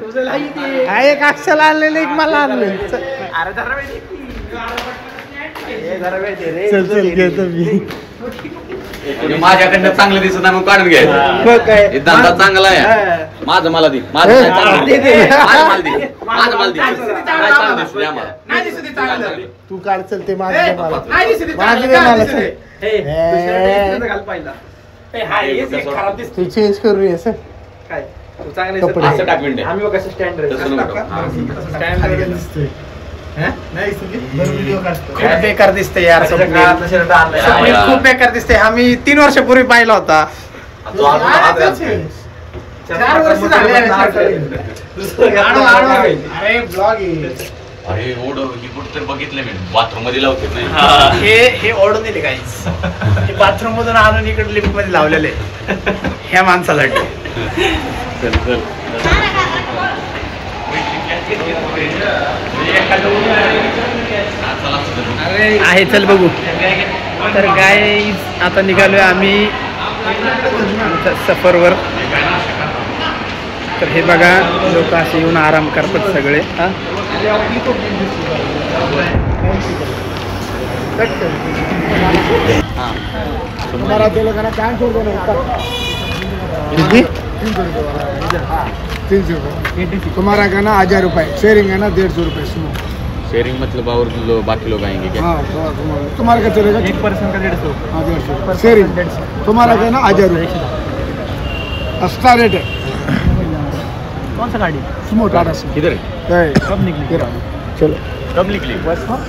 एक अक्षाला आणलेलं एक मला आणले. चल चल घेतो मी. माझ्याकडनं चांगलं दिसत नाही मग काढून घ्यायचं. धंदा चांगला आहे माझं मला दे माझं मला दे माझं मला दे काय चांगलं दिसू दे आम्हाला. तू काढ चल ते माझं दे मला माझं दे मला चल. तू चेंज करू ये सर कपडे असं टाकून दे. आम्ही बघा स्टँडर्ड तसं नको टाकू. स्टँड दिसतोय. खूप बेकार दिसते यार. खूप बेकार दिसते. आम्ही 3 वर्षापूर्वी पाहिला होता. तो अजून हात घालतोय. 4 वर्ष झाले. अरे ब्लॉग अरे ओढ ही कुठं तर बघितलं मी बाथरूम मध्ये लावते नाही. हे ओढून दिले काहीच. हे बाथरूम मधून आणून इकडे लिफ्ट मध्ये लावलेले ह्या माणसासाठी. चल चल आहे चल बघू. तर काय आता निघालोय आम्ही सफरवर. तर हे बघा लोक असे येऊन आराम करतात सगळे. तुम्हारा दे लोग ना 500 रुपये किती 300 रुपये तुम्हारा का ना 1000 रुपये. शेयरिंग है ना 150 रुपये. सुनो शेयरिंग मतलब और बाकी लोग आएंगे क्या. हाँ तुम्हारा का चलेगा 1% का 150. हाँ 150 शेयरिंग. तुम्हारा का ना 1000 रुपये एक्स्ट्रा रेट है. कौन सा गाड़ी. सुमो टाटा से किधर है कब निकली. चलो कब निकली. बस हाँ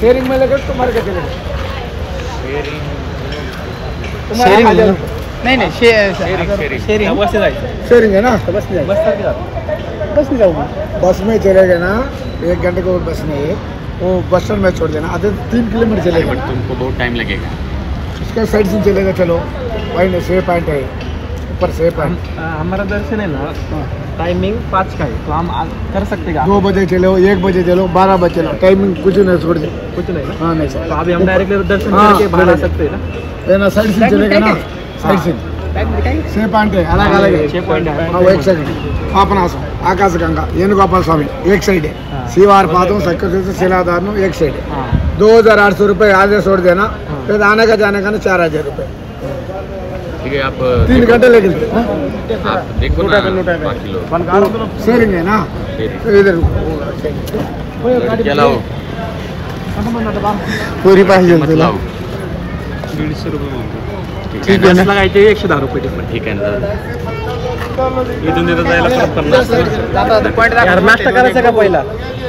शेयरिंग में लगे तुम्हारे का चलेगा. शेयरिंग 1000 रुपये. नाही नाही शेअरिंग बस जायचं. शेयरिंग है ना बस नाही बस नहीं जाऊँगा. बस में चलेगा ना 1 घंटे को बस में है वो बस स्टैंड में छोड़ देना. आधे 3 किलोमीटर चलेगा. बट तुमको बहुत टाइम लगेगा. उसका साइड से चलेगा. चलो वही नहीं से पॉइंट है ऊपर से पॉइंट. हमारा दर्शन है ना टाइमिंग 5 का है तो हम कर सकते हैं. 2 बजे चलो 1 बजे चलो 12 बजे चलो टाइमिंग कुछ नहीं छोड़ दे. कुछ नहीं ना. हाँ नहीं सर तो अभी हम डायरेक्ट दर्शन हाँ, करके बाहर आ चलेगा. सकते हैं ना. ये ना साइड से चलेगा ना साइड से से पॉइंट है अलग अलग है. 6 पॉइंट है. हाँ एक सेकंड पापनासम आकाशगंगा येनुगोपाल स्वामी एक साइड है. शिवार पादों सक्कर शिलाधार एक साइड है. 2800 रुपये आधे छोड़ देना. फिर आने का जाने का ना 4000 रुपये. ठीक है आप 3 घंटे लगे. आप देखो ना बाकी लोग शेयरिंग है ना इधर क्या लाओ पुरी पाहिजे मत तुला. लाओ. 150 रुपये. ठीक आहे ना. लगायचे 110 रुपये टिकट. ठीक आहे ना. इथून तिथं जायला परत 50. यार नाश्ता करायचा का पहिला.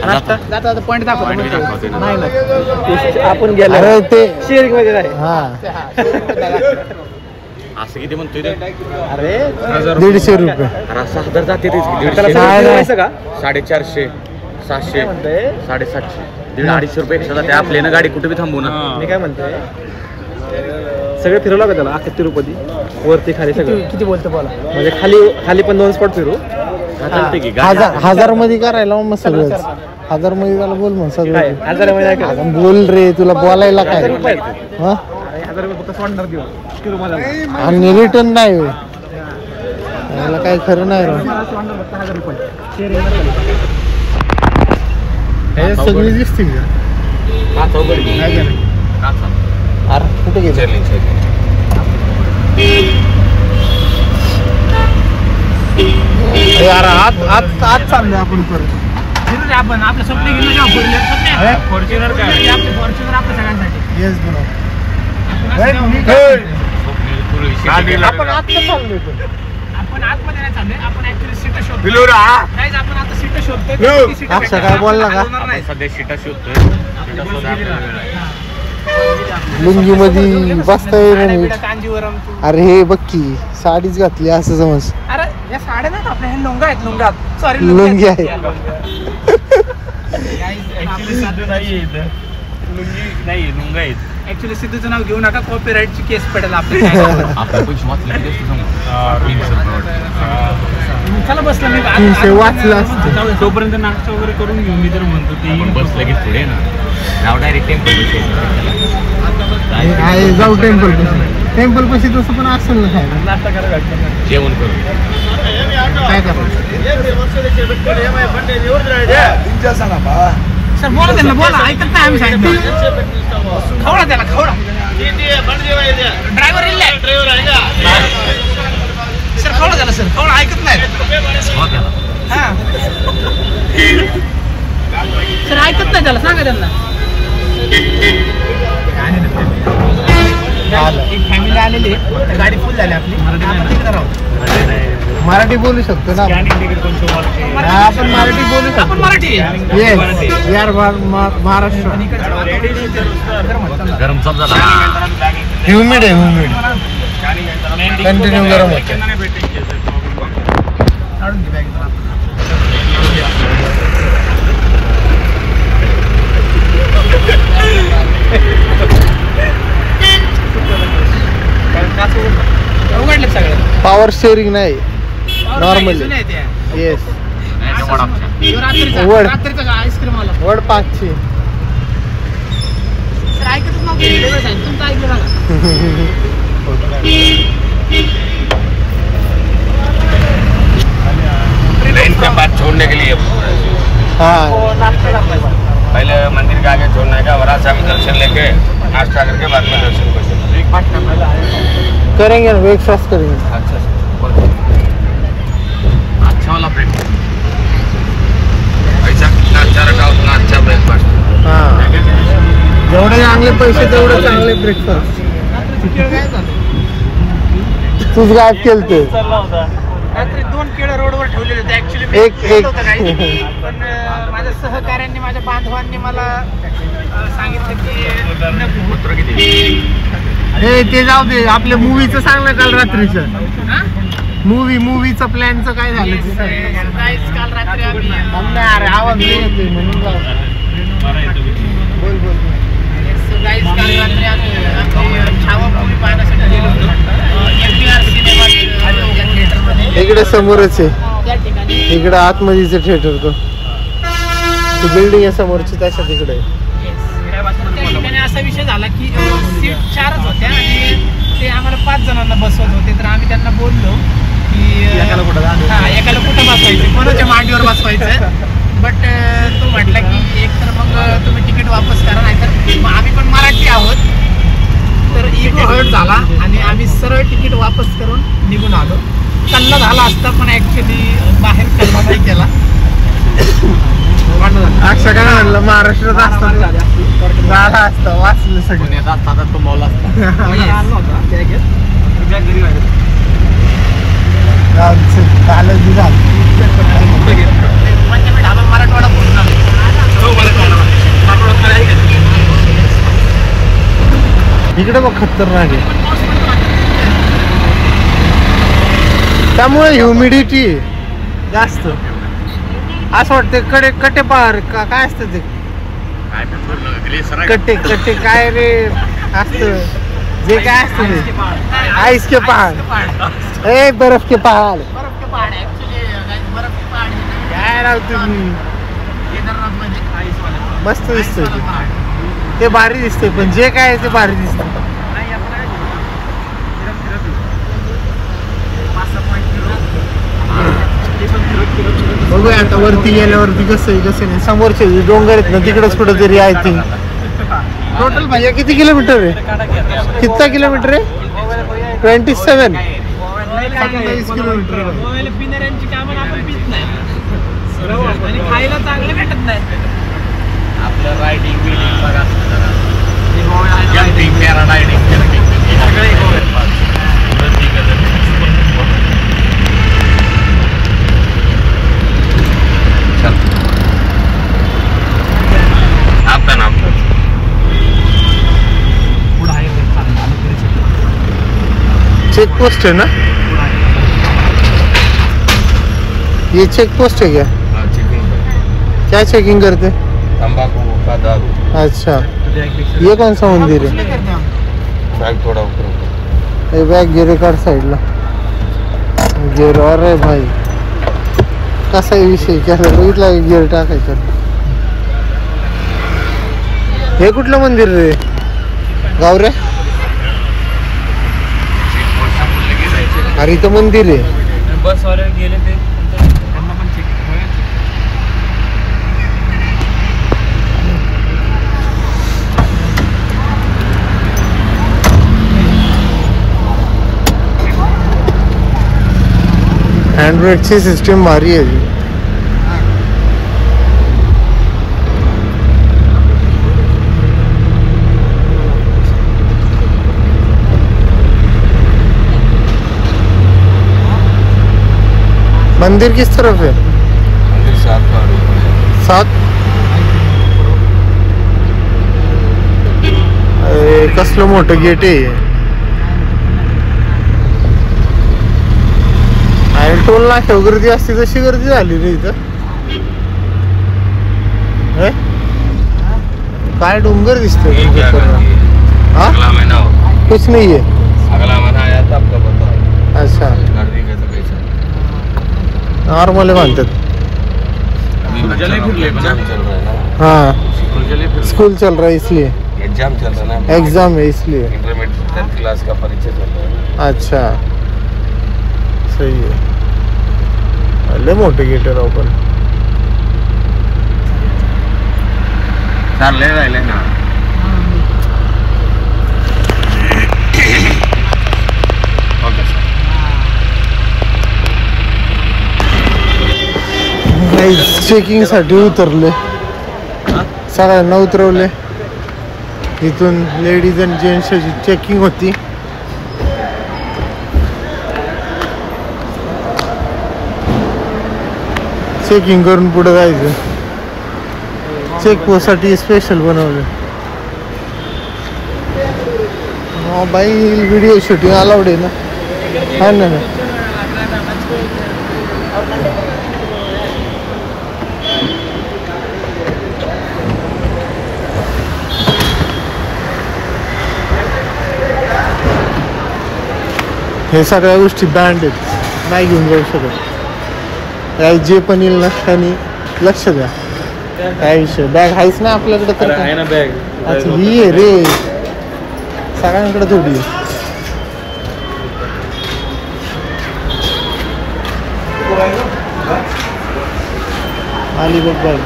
नाश्ता जाता पॉईंट Point बी दाखवते ना. नाही ना आपण गेलो. अरे ते शेअरिंग मध्ये आहे. हा असं किती म्हणतोय रे. अरे 150 रुपये. अरे असं 1000 जाते ते त्याला 150 नाही, नाही. का 450 700 750 150 रुपये एक्स्ट्रा जाते. आपल्यानं गाडी कुठे बी थांबू ना. मी काय म्हणतोय सगळं फिरवलं का त्याला अख्खा तिरुपती वरती खाली सगळं. किती बोलतो बोला. म्हणजे खाली पण 2 स्पॉट फिरू. चालते की गाडी 1000 मध्ये करायला मग सगळंच 1000 मध्ये त्याला बोल मग काय सगळं. 1000 मध्ये काय अगं बोल रे तुला बोलायला काय. 1000 रुपये. हा 1000 रुपये फक्त सोडणार देऊ तिरुमला. आणि रिटर्न नाही होय. याला काय खरं नाही राव. हे सगळी दिसतील का? अरे कुठे गेले? यार आत चाललोय आपण परत. आपण आपलं स्वप्न गेलो फॉर्च्युनर काय आपलं फॉर्च्युनर आपल्या सगळ्यांसाठी. येस बरोबर. आपण आत चाललोय पण आपण आतमध्ये नाही चाललोय. आपण ऍक्च्युअली सीट शोधतोय. नाही आपण आता सीट शोधतोय. अक्षा काय बोलला का? सध्या शिटा शोधतोय. लुंगी मध्ये बसता येईल. कांजीवरम. अरे हे बघ की साडीच घातली असं समज. अरे या साड्या नाही आपल्या ह्या लुंगा आहेत. लुंगा सॉरी लुंगी आहे. ऍक्च्युली सिद्धूचं नाव घेऊ नका. कॉपीराईटची केस पडेल आपल्या. चला बसलं मी 300 वाचलं असतं. तोपर्यंत नाश्ता वगैरे करून घेऊ. मी तर म्हणतो ते बस लगेच पुढे ना नाव डायरेक्ट टेम्पल आहे. जाऊ टेम्पल पाशी. टेम्पल पाशी तसं पण असेल ना खायला. नाश्ता करायला जेवण करू. काय करायचं? सर बोला त्यांना बोला. ऐकत नाही आम्ही सांगितलं. खवडा त्याला खवडा. ड्रायव्हर सर खवडा त्याला. सर खवडा ऐकत नाही. हा सर ऐकत नाही त्याला. सांगा त्यांना. एक फॅमिली आलेली आहे. गाडी फुल झाली आपली. मराठी बोलू शकतो ना आपण. आपण मराठी बोलू शकतो. आपण मराठी येस यार महाराष्ट्र. गरम चालू झाला. ह्युमिड आहे. ह्युमिड कंटिन्यू गरम होतं. उघडले सगळे. पॉवर शेअरिंग नाही नॉर्मली. येस रात्रीचा आईस्क्रीम आला. वड पाचशे. सर ऐकतच नव्हतं. तुमचं ऐकलं बघा. ट्रेन के बाद छोड़ने के लिए हाँ पहले मंदिर के आगे छोड़ने का वरासा में दर्शन लेके नाश्ता करके बाद में दर्शन करेंगे. करेंगे ना ब्रेकफास्ट करेंगे. अच्छा अच्छा वाला ब्रेकफास्ट. पैसा कितना अच्छा रखा उतना अच्छा ब्रेकफास्ट. हां जेवढे चांगले पैसे तेवढे चांगले ब्रेकफास्ट. तूच गायब केलं ते. रात्री 2 केळं रोडवर ठेवलेले होते. ऍक्च्युली एक पण माझ्या सहकाऱ्यांनी माझ्या बांधवांनी मला सांगितलं की पत्र किती. हे ते जाऊ दे. आपल्या मूवीचं सांग ना काल रात्रीचं. मूवीचं प्लॅनचं काय झालं? काल रात्री आम्ही अरे आवाज नाही येतोय म्हणून जाऊ. बोल काल रात्री आम्ही छावा मूवी पाहण्यासाठी गेलो होतो. MPR सिनेमा थिएटरमध्ये. इकडे समोरच आहे. त्या ठिकाणी इकडे आतमध्येच थिएटर तो. ती बिल्डिंग आहे समोरची त्याच्या तिकडे. त्या ठिकाणी असा विषय झाला की सीट 4च होत्या आणि ते आम्हाला 5 जणांना बसवत होते. तर आम्ही त्यांना बोललो की एकाला कुठं बसवायचं, कोणाच्या मांडीवर बसवायचं. बट तो म्हटला की एक तर मग तुम्ही तिकीट वापस करा, नाही तर आम्ही पण मराठी आहोत. तर इगो हर्ट झाला आणि आम्ही सरळ तिकीट वापस करून निघून आलो. कल्ला झाला असता पण ऍक्च्युली बाहेर कल्ला नाही केला. अक्षय काय म्हणलं महाराष्ट्रात असतं झाला असतं वाचलं सगळं. पुण्यात असता तो मौला असता. मराठवाडा इकडे बघ खतरनाक आहे. त्यामुळे ह्युमिडिटी जास्त. असं वाटतं कटे पार काय असतं ते कटे काय रे असतं जे काय असतं ते आईस के पहाड. ए बर्फ के पहाड. काय राव तुम्ही. मस्त दिसतोय ते भारी दिसतंय. पण जे काय आहे ते भारी दिसतं. बघूया आता वरती गेल्यावरती कसं आहे कसं नाही. समोरचे जे डोंगर आहेत ना तिकडेच कुठं तरी आय थिंक. टोटल भैया किती किलोमीटर आहे? कितना किलोमीटर आहे? 27 किलोमीटर. पिणाऱ्यांची कामं आपण पित नाही आणि खायला चांगलं भेटत नाही. आपलं रायडिंग बिल्डिंग बघा जम्पिंग पॅराडायडिंग सगळे चेक पोस्ट है ना ये? चेक पोस्ट है क्या? क्या चेकिंग करते? तंबाकू का दारू. अच्छा ये कौन सा मंदिर है? बैग थोडा ऊपर. ये बॅग गिरे काढ साईडला. गिर अरे भाई कसा आहे विषय? क्या बघितला गिर टाकायचं. हे कुठलं मंदिर रे गावरे? अरे इथं मंदिर आहे. बस वाले गेले ते त्यांना पण चेक अँड्रॉइडची सिस्टीम भारी आहे. मंदिर किस तरफ है? मंदिर 7. अरे कसलं मोठं गेट आहे. आणि टोल नाक्यावर गर्दी असते तशी गर्दी झाली रे इथं. काय डोंगर दिसतोय. हा कुछ नाही आहे. अगला महीना आया था आपका बता. अच्छा गर्दी का तो कैसा नॉर्मल म्हणतात. एग्जाम चल रहा है ना. हाँ स्कूल चल रहा है इसलिए. एग्जाम चल रहा है ना. एग्जाम है इसलिए. इंटरमीडिएट 10th क्लास का परीक्षा चल रहा है. अच्छा सही आहे. लय मोठे गेट आहे राव पण. चालले राहिले ना. Okay sir. चेकिंग साठी उतरले. सगळ्यांना उतरवले. इथून लेडीज अँड जेंट्सची चेकिंग होती. चेकिंग करून पुढे जायचं. चेक पोस्ट साठी स्पेशल बनवलं. मोबाईल व्हिडिओ शूटिंग अलाउड आहे ना? हा ना. हे सगळ्या गोष्टी बँड आहेत. नाही घेऊन जाऊ शकत. काय जे पण येईल ना त्यांनी लक्ष द्या. काय विषय बॅग आहेच ना आपल्याकडे तर आहे ना बॅग. अच्छा ही आहे रे सगळ्यांकडे थोडी. आली बघ बॅग.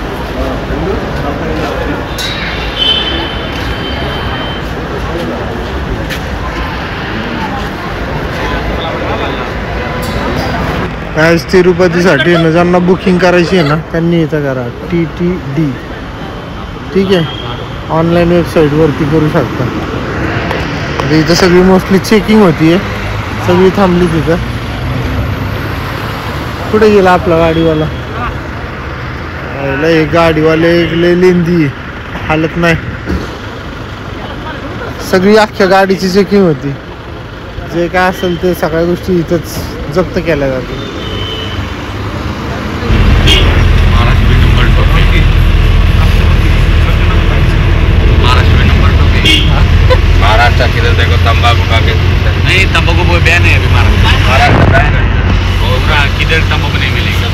आज तिरुपतीसाठी ना ज्यांना बुकिंग करायची आहे ना त्यांनी इथं करा. TTD ठीक आहे. ऑनलाईन वेबसाईटवरती करू शकता. इथं सगळी मोस्टली चेकिंग होती आहे. सगळी थांबली तिथं. कुठे गेला आपला गाडीवाला? एक गाडीवाले लय लेंदी हालत नाही. सगळी अख्ख्या गाडीची चेकिंग होती. जे काय असेल ते सगळ्या गोष्टी इथंच जप्त केल्या जातात. महाराष्ट्र किधर देखो तंबाकू का के नहीं. तंबाकू वो बैन है अभी महाराष्ट्र बैन है. और किधर तंबाकू नहीं मिलेगा.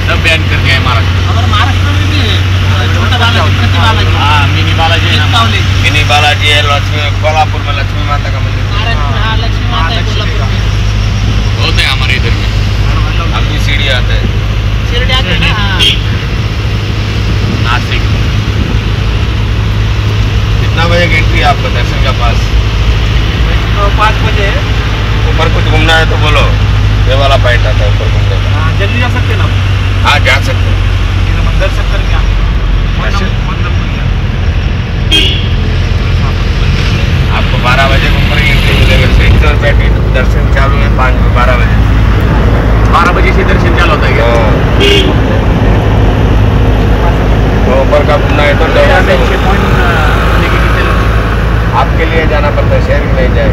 सब बैन करके है महाराष्ट्र. महाराष्ट्र में भी है. छोटा बालाजी. हाँ मिनी बालाजी है. मिनी बालाजी है. लक्ष्मी कोल्हापुर में लक्ष्मी माता का मंदिर. लक्ष्मी माता है कोल्हापुर में. होते हैं हमारे इधर में. अभी सीढ़ी आता है. नासिक। कितना बजे एंट्री है आपको दर्शन का पास? 5 बजे। ऊपर कुछ घूमना है तो बोलो, ये वाला पॉइंट आता है ऊपर घूमने का। जल्दी जा सकते ना? हाँ जा सकते हैं। दर्शन करके आपको 12 बजे ऊपर ही एंट्री मिलेगा। 100 रुपये टिकट, दर्शन चालू है 12 बजे। 12 बजे से दर्शन चालू होता है क्या? तो ऊपर का घूमना है तो आपके लिए जाना पड़ता है, शहर में नहीं जाए।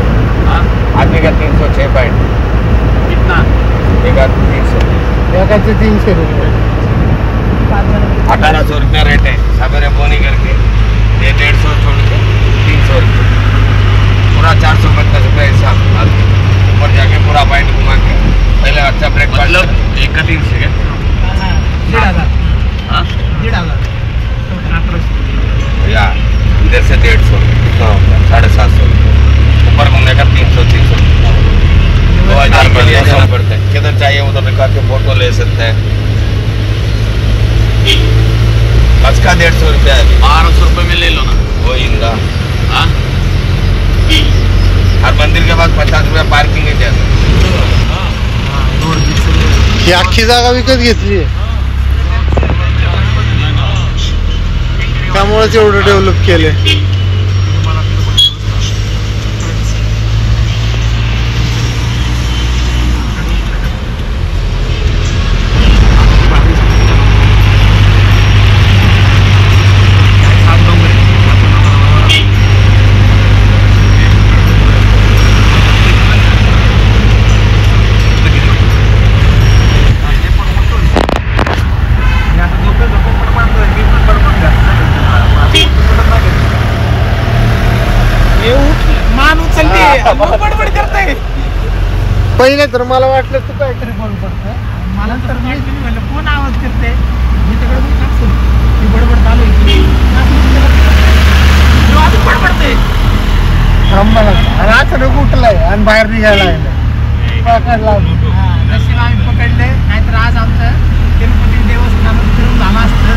आदमी का 306 पॉइंट। कितना? एक आदमी 300। एकाचे 300 रुपये। 1800 रुपया रेट है। सवेरे बोनी करके ये 150 छोड़ के 300 रुपये, पूरा 450 रुपये हिसाब। ऊपर जाके पूरा पॉइंट घुमा के पहले अच्छा ब्रेकफास्ट। मतलब एक का 300 है। 1,500। या इधर से 150 कितना होगा? 750 ऊपर घूमने का 300 2000 पड़ते हैं। किधर चाहिए उधर दिखा के फोटो ले सकते हैं। बस का 150 रुपया है। 1200 रुपये में ले लो ना। वो इंदा हर मंदिर के पास 50 रुपया पार्किंग है जाते। ही अख्खी जागा विकत घेतली आहे, त्यामुळेच एवढं डेव्हलप केलंय. पहिले तर मला वाटलं तू काहीतरी बंद पडतं, मला तर म्हणलं कोण आवाज करते. मी तिकडे ती बडबड चालू आहे बडबडते. थांबाला आणि अचानक उठलाय आणि बाहेर निघायला लागलाय. पकडला. नशीब आम्ही पकडले, नाहीतर आज आमचं तिरुपती देवस्थानात फिरून झालं असतं.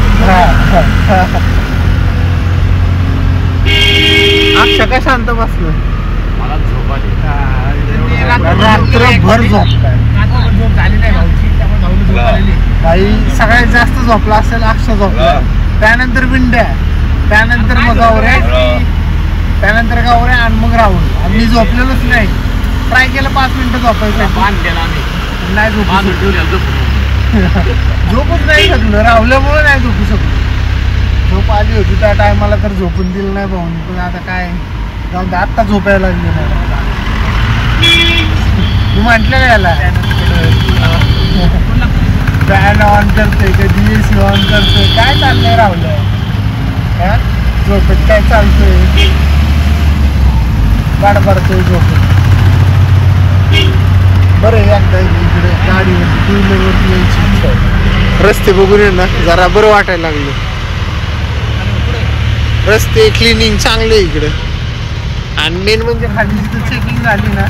अक्षा काय शांत बसलं. मला झोप आली. रात्रभर झोपलाय. रात्रभर झोप झाली नाही भाऊची, त्यामुळे भाऊला झोप आलेली. भाई सगळ्यात जास्त झोपला असेल अक्षा झोपला, त्यानंतर बिंड्या, त्यानंतर मग गावऱ्या, त्यानंतर गावऱ्या आणि मग राहुल. मी झोपलेलोच नाही. ट्राय केलं 5 मिनिटं झोपायचं, नाही झोपू झोपूच नाही शकलो. राहुल्यामुळे नाही झोपू शकलो. झोप आली होती त्या टायमाला तर झोपून दिलं नाही भाऊनी, पण आता काय जाऊन दे, आत्ता झोपायला लागली नाही. तू म्हटलं का याला फॅन ऑन करतोय, कधी AC ऑन करतोय, काय चाललंय राहुलं? झोपेत काय चालतोय? गाड भरतोय झोपेत. बरं एकदा इकडे गाडीवर 2 व्हीलरवरती यायची इच्छा आहे. रस्ते बघून ये ना जरा बरं वाटायला लागलं. रस्ते क्लिनिंग चांगले इकडे. आणि मेन म्हणजे खाली जिथं चेकिंग झाली ना,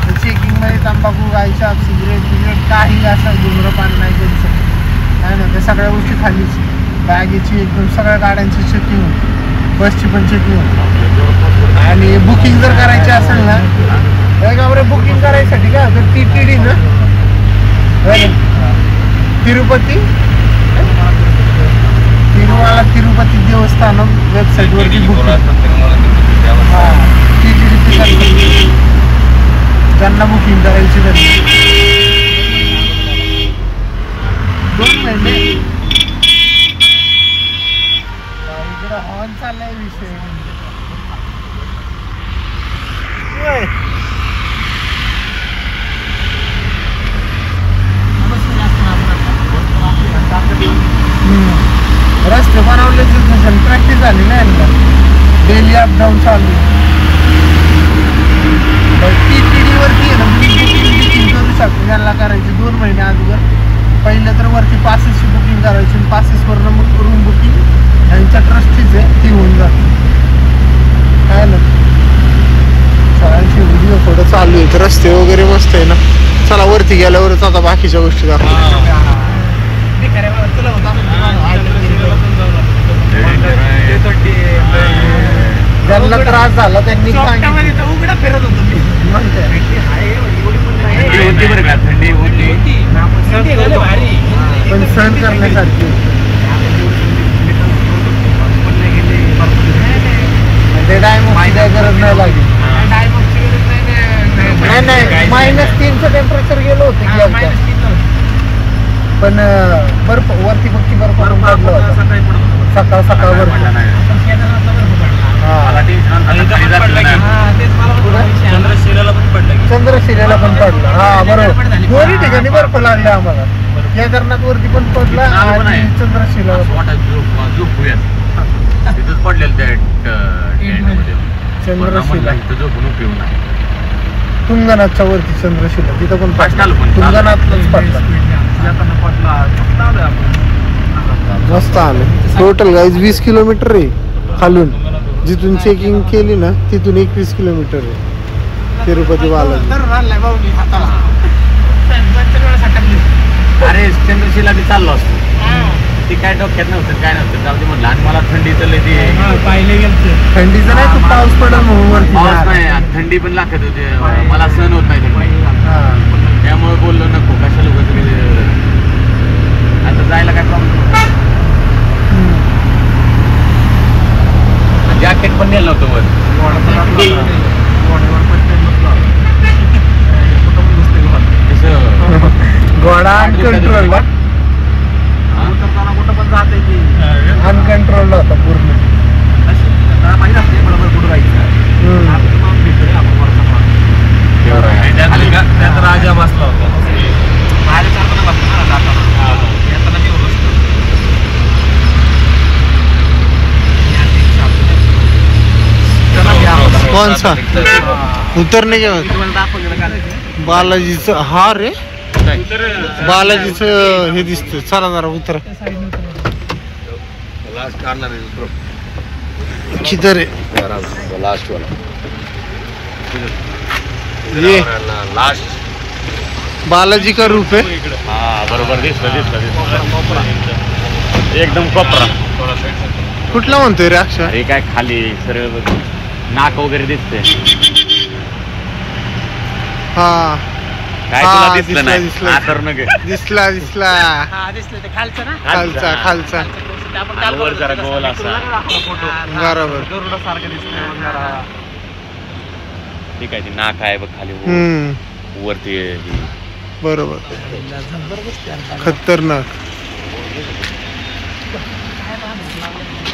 तर चेकिंगमध्ये तंबाखू, गायछाप, सिगरेट काही असं धूम्रपान नाही करू शकत. नाही ना, त्या सगळ्या गोष्टी खालीच. बॅगेची एकदम सगळ्या गाड्यांची चेकिंग होती, बसची पण चेकिंग होती. आणि बुकिंग जर करायची असेल ना, गावरे बुकिंग करायसाठी का तर TTD ना, तिरुपती तिरुपती देवस्थानम वेबसाईटवरती त्यांना बुकिंग करायची. 2 महिने इकडे हॉर्न चाललाय विषय. रस्ते बनवले प्रॅक्टिस झाली ना यांना, डेली अपडाऊन चालू. TTD वरती आहे ना, बुकिंग करू शकतो त्यांना करायची 2 महिने अगोदर. पहिलं तर वरती पासेसची बुकिंग करायची, पासेसवरनं मग रूम बुकिंग यांच्या ट्रस्टीच आहे ती होऊन जाते. काय ना सगळ्यांची व्हिडिओ थोडं चालू आहे. रस्ते वगैरे मस्त आहे ना. चला वरती गेल्यावरच आता बाकीच्या गोष्टी दाखवतो. त्रास झाला त्यांनी सांगितलं. चौकटामध्ये तर उघडा फिरत होतो मी. म्हणते. थंडी होती बरं का, थंडी होती. थंडी झाली भारी. पण सहन करण्यासारखी ते डायमंड काय गरज नाही लागली. डायमंडची गरज नाही, नाही -3चं टेम्परेचर गेलो होतं की एकदा. -3 नव्हतं. पण बर्फ वरती पक्की बर्फ पडून पडलं होतं. सकाळी पडत होतं. सकाळ सकाळ बर्फ. पडला नाही. आपण केदारनाथला बर्फ पडला. हा. मला टेन्शन आलं, खाली जातलं नाही. हा, तेच मला पण कुठं? विषय आला. चंद्रशिलेला पण पडलं की. चंद्रशिलेला पण पडलं. हा बरोबर. दोन्ही ठिकाणी बर्फ लागले आम्हाला. केदारनाथ वरती पण पडला तिथं पण आणि आहे. चंद्रशिला असं वाटायचं झोपूयात. तिथंच पडलेलं त्या टेंटमध्ये. चंद्रशिला इथं झोपून उपयोग नाही. तुंगनाथच्या वरती चंद्रशिला तिथं पण पडला. चालू पण. तुंगनाथलाच पडला. जाताना पडला. फक्त आलोय आपण. मस्त आलं. टोटल गाईज 20 किलोमीटर आहे खालून. जिथून चेकिंग केली ना तिथून 21 किलोमीटर आहे तिरुपती बालाजी. धरून आणलाय भाऊनी हाताला. 75 वेळा सटकली. अरे चंद्रशिला बी चाललो असतो. ती काय डोक्यात नव्हतं, काय नव्हतं. जाऊ दे म्हणलं. आणि मला थंडी तर लई पाहिले गेलते. थंडीचं नाही तू पाऊस पडेल म्हणून वरती पाऊस जा. नाही, आणि थंडी पण लागत होती. मला सहन होत नाही थंडी. हा. त्यामुळे बोललो नको, कशा लोक आता जायला काय प्रॉब्लेम जॅकेट पण नेलं नव्हतं वर. घोडा अनकंट्रोल कुठं पण जाते की. अनकंट्रोल होता पूर्ण. माहिती असते बरोबर कुठं जायचं. त्यात राजा बसला होता. राजा चालताना बसला ना जाताना. येताना मी बसलो. कौन सा उतरने के बाद बालाजीचं हा रे बालाजीचं हे दिसतं. चला जरा उतरा. किधर है ये बालाजी का रूप आहे. हा बरोबर दिसलं एकदम कोपरा. कुठला म्हणतोय रे अक्षर. अरे काय खाली सरळ नाक वगैरे दिसते. हा काय हा, तुला दिसला, दिसलं नाही दिसला. आतर नगे दिसला दिसला हा दिसलं ते खालचं ना. खालचा खालचा आपण आणि वर जरा गोल असा. बरोबर. गरुडासारखं दिसतं जरा. ठीक आहे, ती नाक आहे बघ खाली वरती ही. बरोबर. खतरनाक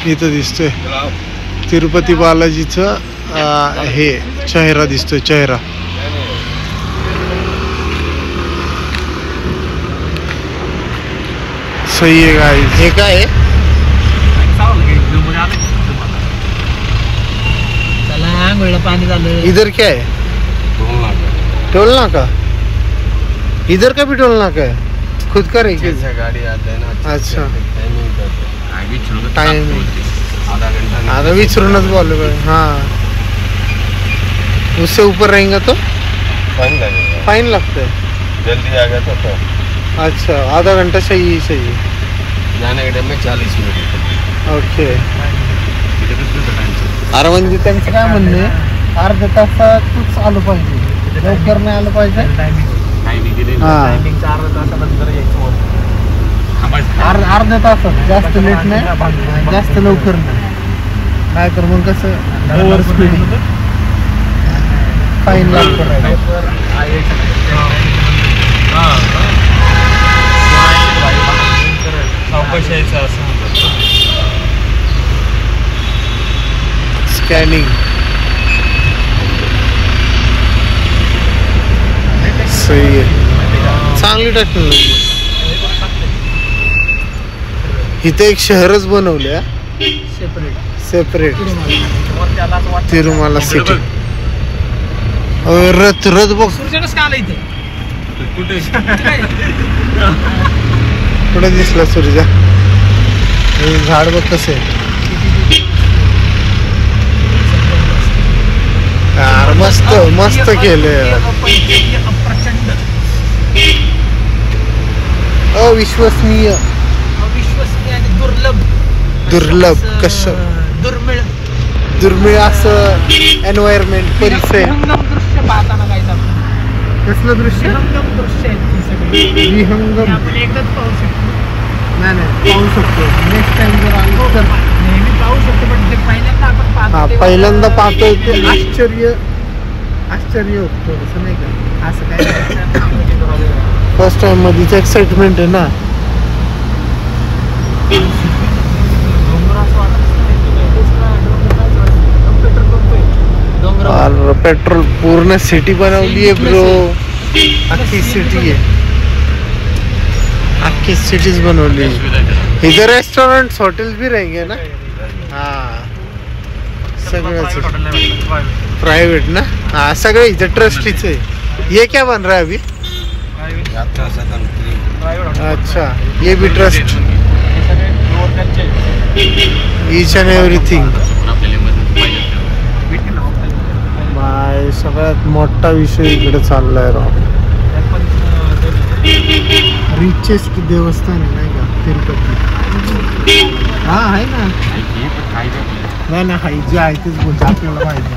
इथं दिसतोय तिरुपती बालाजीचं हे चेहरा दिसतोय. चेहरा सही आहे गाईज. हे काय आहे. चला आंघोळीला पाणी झालं. इधर क्या है. टोल नाका. इधर का भी टोल नाका है. खुद का है क्या? गाड़ी आता है ना. अच्छा विचारून टाइम आधा घंटा आता विचारूनच बोल. हाँ उससे ऊपर रहेगा तो फाइन लगेगा. फाइन लगता है. जल्दी आ गया तो अच्छा आधा घंटा सही सही. जाने के टाइम में 40 मिनट. ओके. अरे म्हणजे त्यांचं काय म्हणणं आहे अर्ध्या तासातच आलं पाहिजे. लवकर नाही आलं पाहिजे. टायमिंग दिले. हा टायमिंगचा अर्धा तासानंतर यायचं होतं. अर्ध्या तासात जास्त लेट नाही जास्त लवकर नाही. काय कर मग कसं ओव्हर स्पीड फाईन लागतो. चौकशी यायचं असं. स्कॅनिंग सही आहे. चांगली टेक्नॉलॉजी. इथे एक शहरच बनवले सेपरेट तिरुमाला सिटी. रथ रथ बघ सूर्यनच का आला इथे. कुठे दिसला सूर्य. हे झाड बघ कसे यार. मस्त मस्त केलंय. प्रचंड अविश्वसनीय अविश्वसनीय आणि दुर्लभ दुर्लभ कसं दुर्मिळ दुर्मिळ असं एन्व्हायरमेंट परिसर. विहंगम दृश्य पाहताना काय कसलं दृश्य? विहंगम दृश्य आहेत ती सगळी. विहंगम. आपण एकच पाहू शकतो. नाही पाहू शकतो. नेक्स्ट टाइम जर आलो तर नेहमी पाहू शकतो पण ते पहिल्यांदा आपण हा पाहतो तेव्हा- पहिल्यांदा पाहतोय ते आश्चर्य होतं थोडंसं नाही का. असं काय फर्स्ट टाइम मध्येच एक्साइटमेंट आहे ना. पेट्रोल पूर्ण सिटी बनवली आहे ब्रो. अख्खी सिटी आहे. अख्खी सिटीज बनवली है. इधर रेस्टोरेंट्स होटल्स भी रहेंगे ना. हाँ सगळं प्राइवेट ना. हाँ सगळे इधर ट्रस्टीच है. ये क्या बन रहा है अभी? अच्छा ये भी ट्रस्ट. Each and everything. बाय सगळ्यात मोठा विषय इकडे चाललाय राव. रिचेस्ट देवस्थान आहे नाही का तिरुपती. हा आहे ना. नाही ना हाय जे आहे तेच बोलतो आपल्याला माहिती.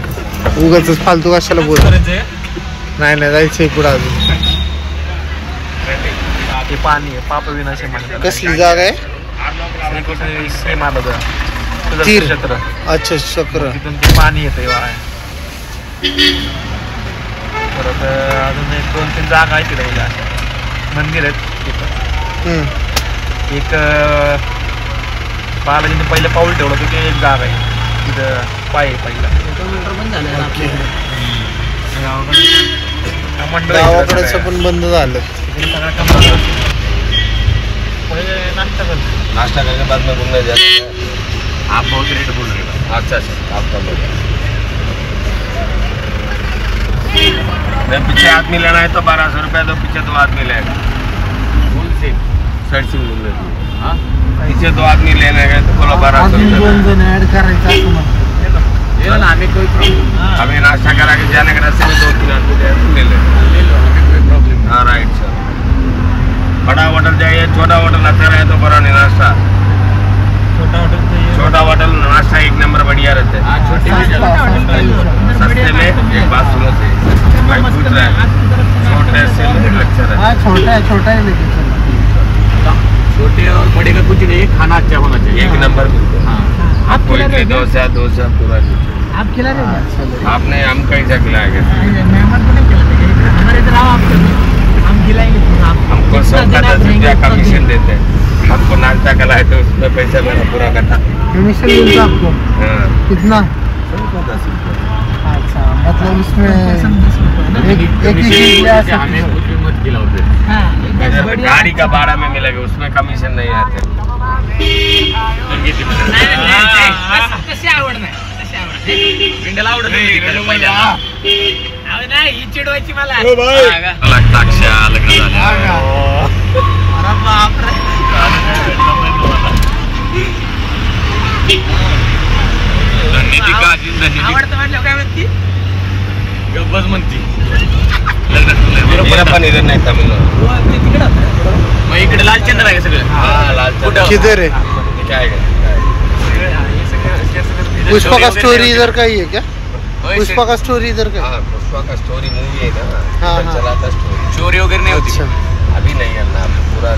उगाच फालतू कशाला बोलतो. नाही जायचंय पुढे अजून. पाणी आहे पाप विनाशे म्हणतात. कसली जागा आहे? श्री महाराज तीर. अच्छा चक्र. तिथून ते पाणी येते परत अजून 1-2-3 जागा आहेत तिथे मंदिर आहेत तिथं. एक बालाजीने पहिलं पाऊल ठेवलं होतं ते एक जागा आहे तिथं पाय पहिला. गावाकडेच पण बंद झालं. नाश्ता करके बाद में घूमने जाते हैं. आप बहुत रेट बोल रहे हो. अच्छा आपका बोल. पीछे आदमी लेना है तो 1200 रुपया दो. पीछे 2 आदमी लेगा. साइड सीन बोल रहे. पीछे 2 आदमी लेने गए तो बोलो 1200 रुपया. 2 जण ऍड करायचं असं म्हणतो. हमें कोई प्रॉब्लम. हमें नाश्ता करा के जाने के रास्ते में 2-3 आदमी ले लो. हमें कोई प्रॉब्लम. हाँ राइट सर. बड़ा होटल चाहिए छोटा होटल अच्छा रहे तो बड़ा नहीं नाश्ता. छोटा होटल नाश्ता 1 नंबर बढ़िया रहते हैं. सस्ते में एक बात सुनो से भाई पूछ रहा है छोटे से लेक्चर है. हाँ छोटा है लेकिन छोटे और बड़े का कुछ नहीं. खाना अच्छा होना चाहिए. 1 नंबर. हाँ आपको इडली डोसा पूरा. आप खिला रहे हैं? आपने हम कैसा खिलाएंगे? मेहमान को नहीं खिलाते. हमारे इधर आओ आप हम खिलाएंगे. हमको 110 रुपया कमीशन देते हैं. हमको नाश्ता खिलाए तो उसमें पैसा मेरा पूरा कटा. कमीशन मिलता आपको? हाँ. कितना? 10 रुपया. अच्छा मतलब उसमें एक हमें कुछ भी मत खिलाओ. गाड़ी का भाड़ा में मिलेगा उसमें कमीशन नहीं आते. कशी आवड नाही ही चिडवायची मला. लग्न आवडतं म्हटलं काय म्हणती गब्बस म्हणती. लग्न पण इधर नाही तामिळनाडू. मग इकडे लालचंद्र आहे का सगळं? कुठं किधर है? काय पुष्पा का स्टोरी इधर का ही है क्या? पुष्पा का स्टोरी इधर का? हाँ पुष्पा का स्टोरी मूवी है ना. हाँ, हाँ. चला था स्टोरी. चोरी वगैरह नहीं होती. अच्छा अभी नहीं करना पूरा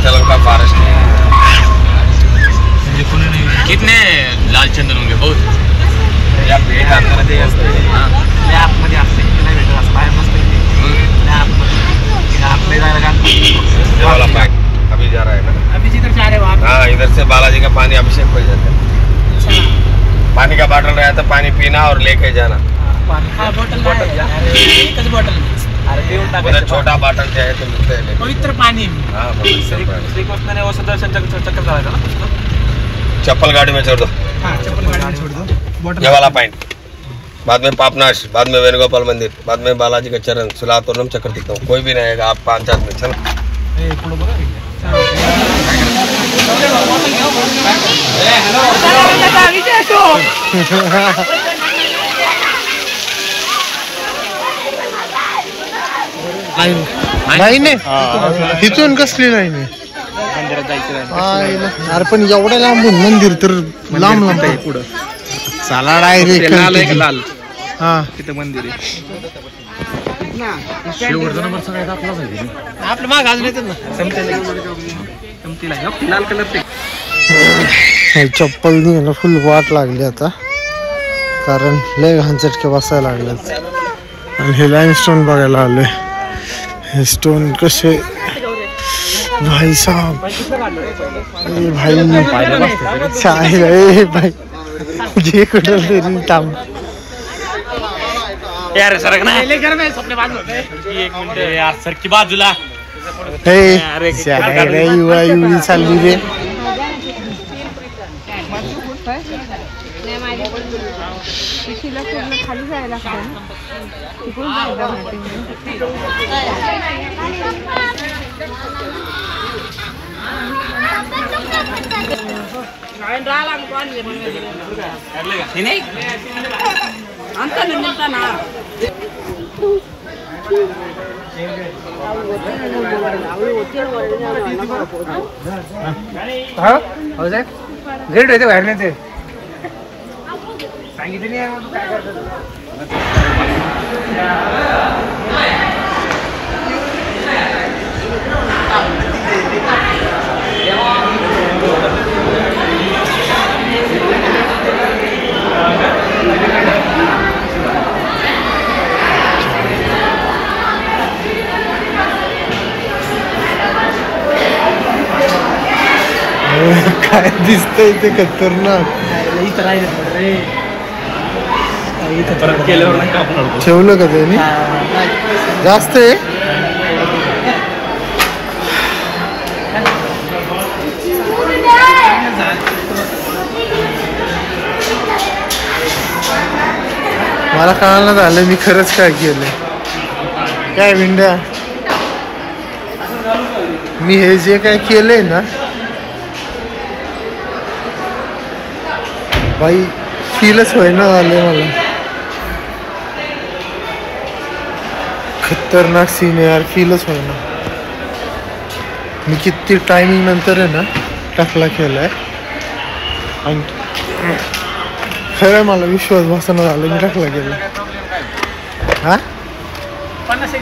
चलन का फॉरेस्ट है. कितने लालचंदन होंगे? बहुत या भेट आतमध्ये असते. आतमध्ये असते नाही भेटत असं बाहेर नसते. आपले जायला ये वाला पैक अभी जा रहा है ना. अभी जिधर जा रहे हो आप? हाँ इधर से बालाजी का पानी अभिषेक हो जाता है. पानी का बॉटल रहा तो पानी पीना और लेके जाना. एकच बॉटल. उधर छोटा बॉटल चाहिए तो मिलते हैं. पवित्र पाणी. हाँ पवित्र पानी. श्रीकृष्ण ने वो चक्कर चलाया था ना. चप्पल गाड़ी में छोड़ दो. हाँ चप्पल गाड़ी में छोड़ दो. ये वाला पॉइंट. बाद में पापनाश, बाद में वेणुगोपाल मंदिर, बाद में बालाजी का चरण, सुलातोरम चक्कर दिखता हूँ. कोई भी नहीं आएगा. आप 5 आदमी चलो. लाइन लाईन आहे तिथून कसली लाईन आहे अरे पण एवढ्या लांबून मंदिर तर लांब लांब आहे पुढं चला डायरेक्ट लाल हा तिथं मंदिर आहे आपलं माग अजून येतात ना लाल कलर चप्पल घ्यायला फुल वाट लागली आता कारण लय घाण चटके बसायला लागलेत आणि हे लाईमस्टोन बघायला आले हे स्टोन कसे भाई साहब ए भाई चाय ए भाई घे कुठं तरी थांब यार सरक ना यार सर की बाजूला हे चाय रे युवा युवी चालली रे खाली जायला लागतं ग्रेड होते बाहेर नाही ते सांगितलं नाही काय करतात काय दिसतंय ते खतरनाक ठेवलं का त्याने जास्त आहे मला कळायला झालं मी खरंच काय केलं काय विंड्या मी हे जे काय केलंय ना भाई फीलच होईना झालंय मला खतरनाक सीन आहे यार फीलच होईना मी किती टायमिंग नंतर आहे ना टाकला केलाय आणि खरं मला विश्वास बसणं झालं मी टाकला केला हा 50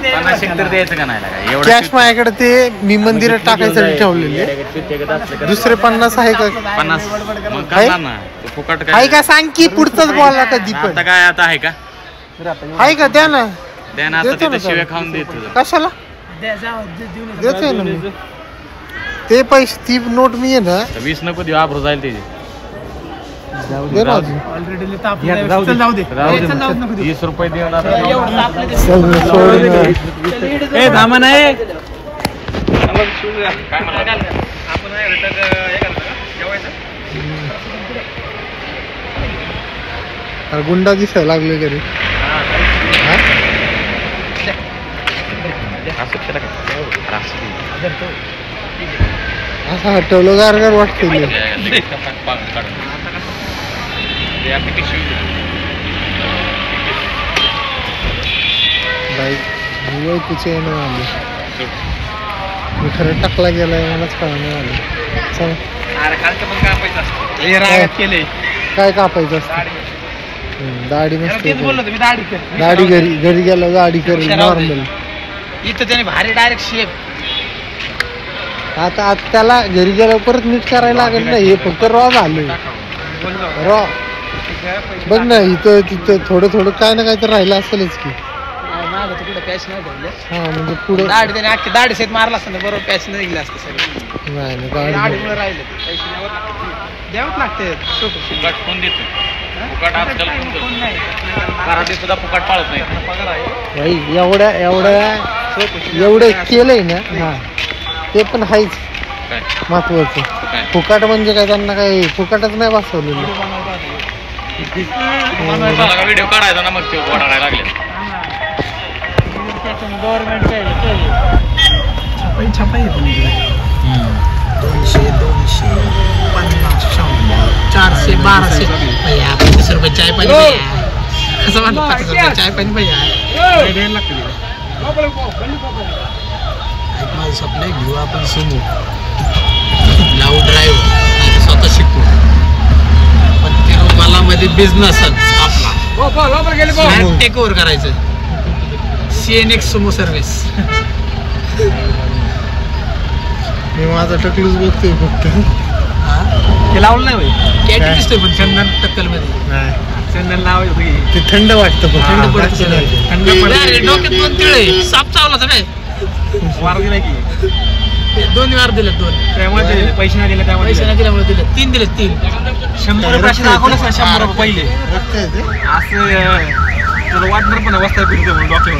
तर द्यायचं का नाही एवढं कॅश माझ्याकडे ते मी मंदिरात टाकायसाठी ठेवलेले दुसरे 50 आहे का 50 मग करणार ना ते फुकट आहे काय का सांग की पुढचाच बोलला कधी पण आता काय आता आहे का आहे का द्या ना द्या ना आता देतो ना तिथे शिव्या त्याला. खाऊन देतो कशाला देतोय ना मी ते पैसे ती नोट मी आहे ना 20 नको देऊ आभर जाईल त्याची दे ना अजून. जाऊ दे 20 रुपये देऊन आता चल, सोड ना. ए थांबा नाही काय म्हणला अरे गुंडा दिसायला लागले घरी हा? असं हटवलं गार गार वाटतं बाईक तुझे येणं आले मी खरं टाकला गेलाय मलाच कळणं आलं चल केले काय कापायचं असतं दाढी नसते बोललो तुम्ही दाढी कर दाढी घरी गेलो दाढी करेल नॉर्मल इथं त्याने भारी डायरेक्ट शेप आता त्याला घरी गेल्यावर परत नीट करायला लागेल ना हे फक्त रॉ झालं रॉ बघ ना इथं तिथं थोडं काय ना काय तर राहिलं असेलच की माझं तर कुठं पॅच नाही ठेवलं हा म्हणजे पुढे दाढी त्याने अख्खी दाढी सेट मारला असतं ना बरोबर पॅच नाही निघलं असतं सगळं नाही ना गाडी दाढीमुळे राहिलं ते पैसे द्यावंच लागते फुकट कोण देतो फुकट आजकाल कोण देतो घरात सुद्धा फुकट पाळत नाही पगार आहे भाई एवढं केलंय ना हा ते पण आहेच काय महत्वाचं काय फुकाट म्हणजे काय त्यांना काही फुकाटच नाही बसवलेलं व्हिडिओ काढायचा ना मग ते ओढायला लागले गव्हर्नमेंट काय छपाई 400 1200 भैया 25 रुपये चाय पाणी भैया असं म्हणलं 25 रुपये चाय पाणी भैया माझं स्वप्न आहे घेऊ आपण सुमो लावू ड्रायव्हर स्वतः शिकू पण तिरुमला मध्ये बिझनेस आपला टेक ओव्हर करायचं CNX सुमो सर्व्हिस मी माझा टकलूच बघतोय फक्त ते लावलं नाही कॅटी दिसतोय पण चंदन टक्कल मध्ये चंदन नाव ते थंड वाटतं थंड पडत थंड पडत डोक्यात 2 तिळे साप चावला होता काय वार दिला की 2 वार दिले 2 त्यामुळे पैसे नाही दिले त्यामुळे पैसे नाही दिल्यामुळे दिले 3 दिले 3 100 रुपये दाखवलं 100 रुपये पहिले असं तुला वाटणार पण अवस्था फिरतो म्हणून डॉक्टर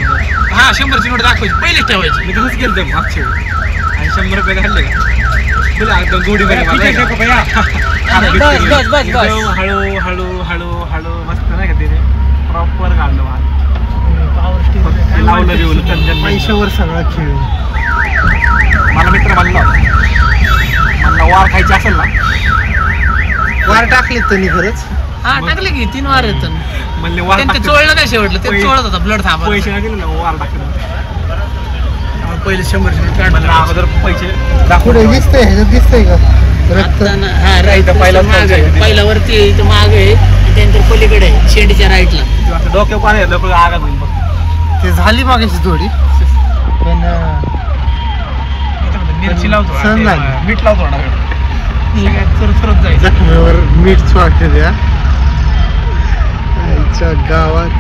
हा 100ची नोट दाखवायची पहिलेच ठेवायची मी तसंच केलं ते मागच्या आणि 100 रुपये घालले तुला एकदम जोडी बस हळू हळू हळू हळू मस्त नाही का तिने प्रॉपर घाललं लावलं जेवलं चंदन पैशावर सगळा खेळ. मला मित्र म्हणला वार खायची असेल ना वार टाकले त्यांनी खरंच हा टाकले की 3 वार येत म्हणले वार ते चोळलं नाही शेवटलं ते चोळत होता ब्लड थांबा पैसे नाही दिले ना वार टाकलं पहिले 100ची नोट काढलं अगोदर पैसे पुढे दिसतंय ह्याच्यात दिसतंय का रक्त हा राईट पहिला वरती इथं माग आहे त्यानंतर पलीकडे आहे शेंडीच्या राईटला डोक्यावर पाणी येतं आगात होईल बघ ते झाली मागायची थोडी पण मिरची लावतो सण झाली. मीठ लावतो सगळ्यात चुरचुरत जायचं जखमेवर मीठ वाटते त्या आईच्या गावात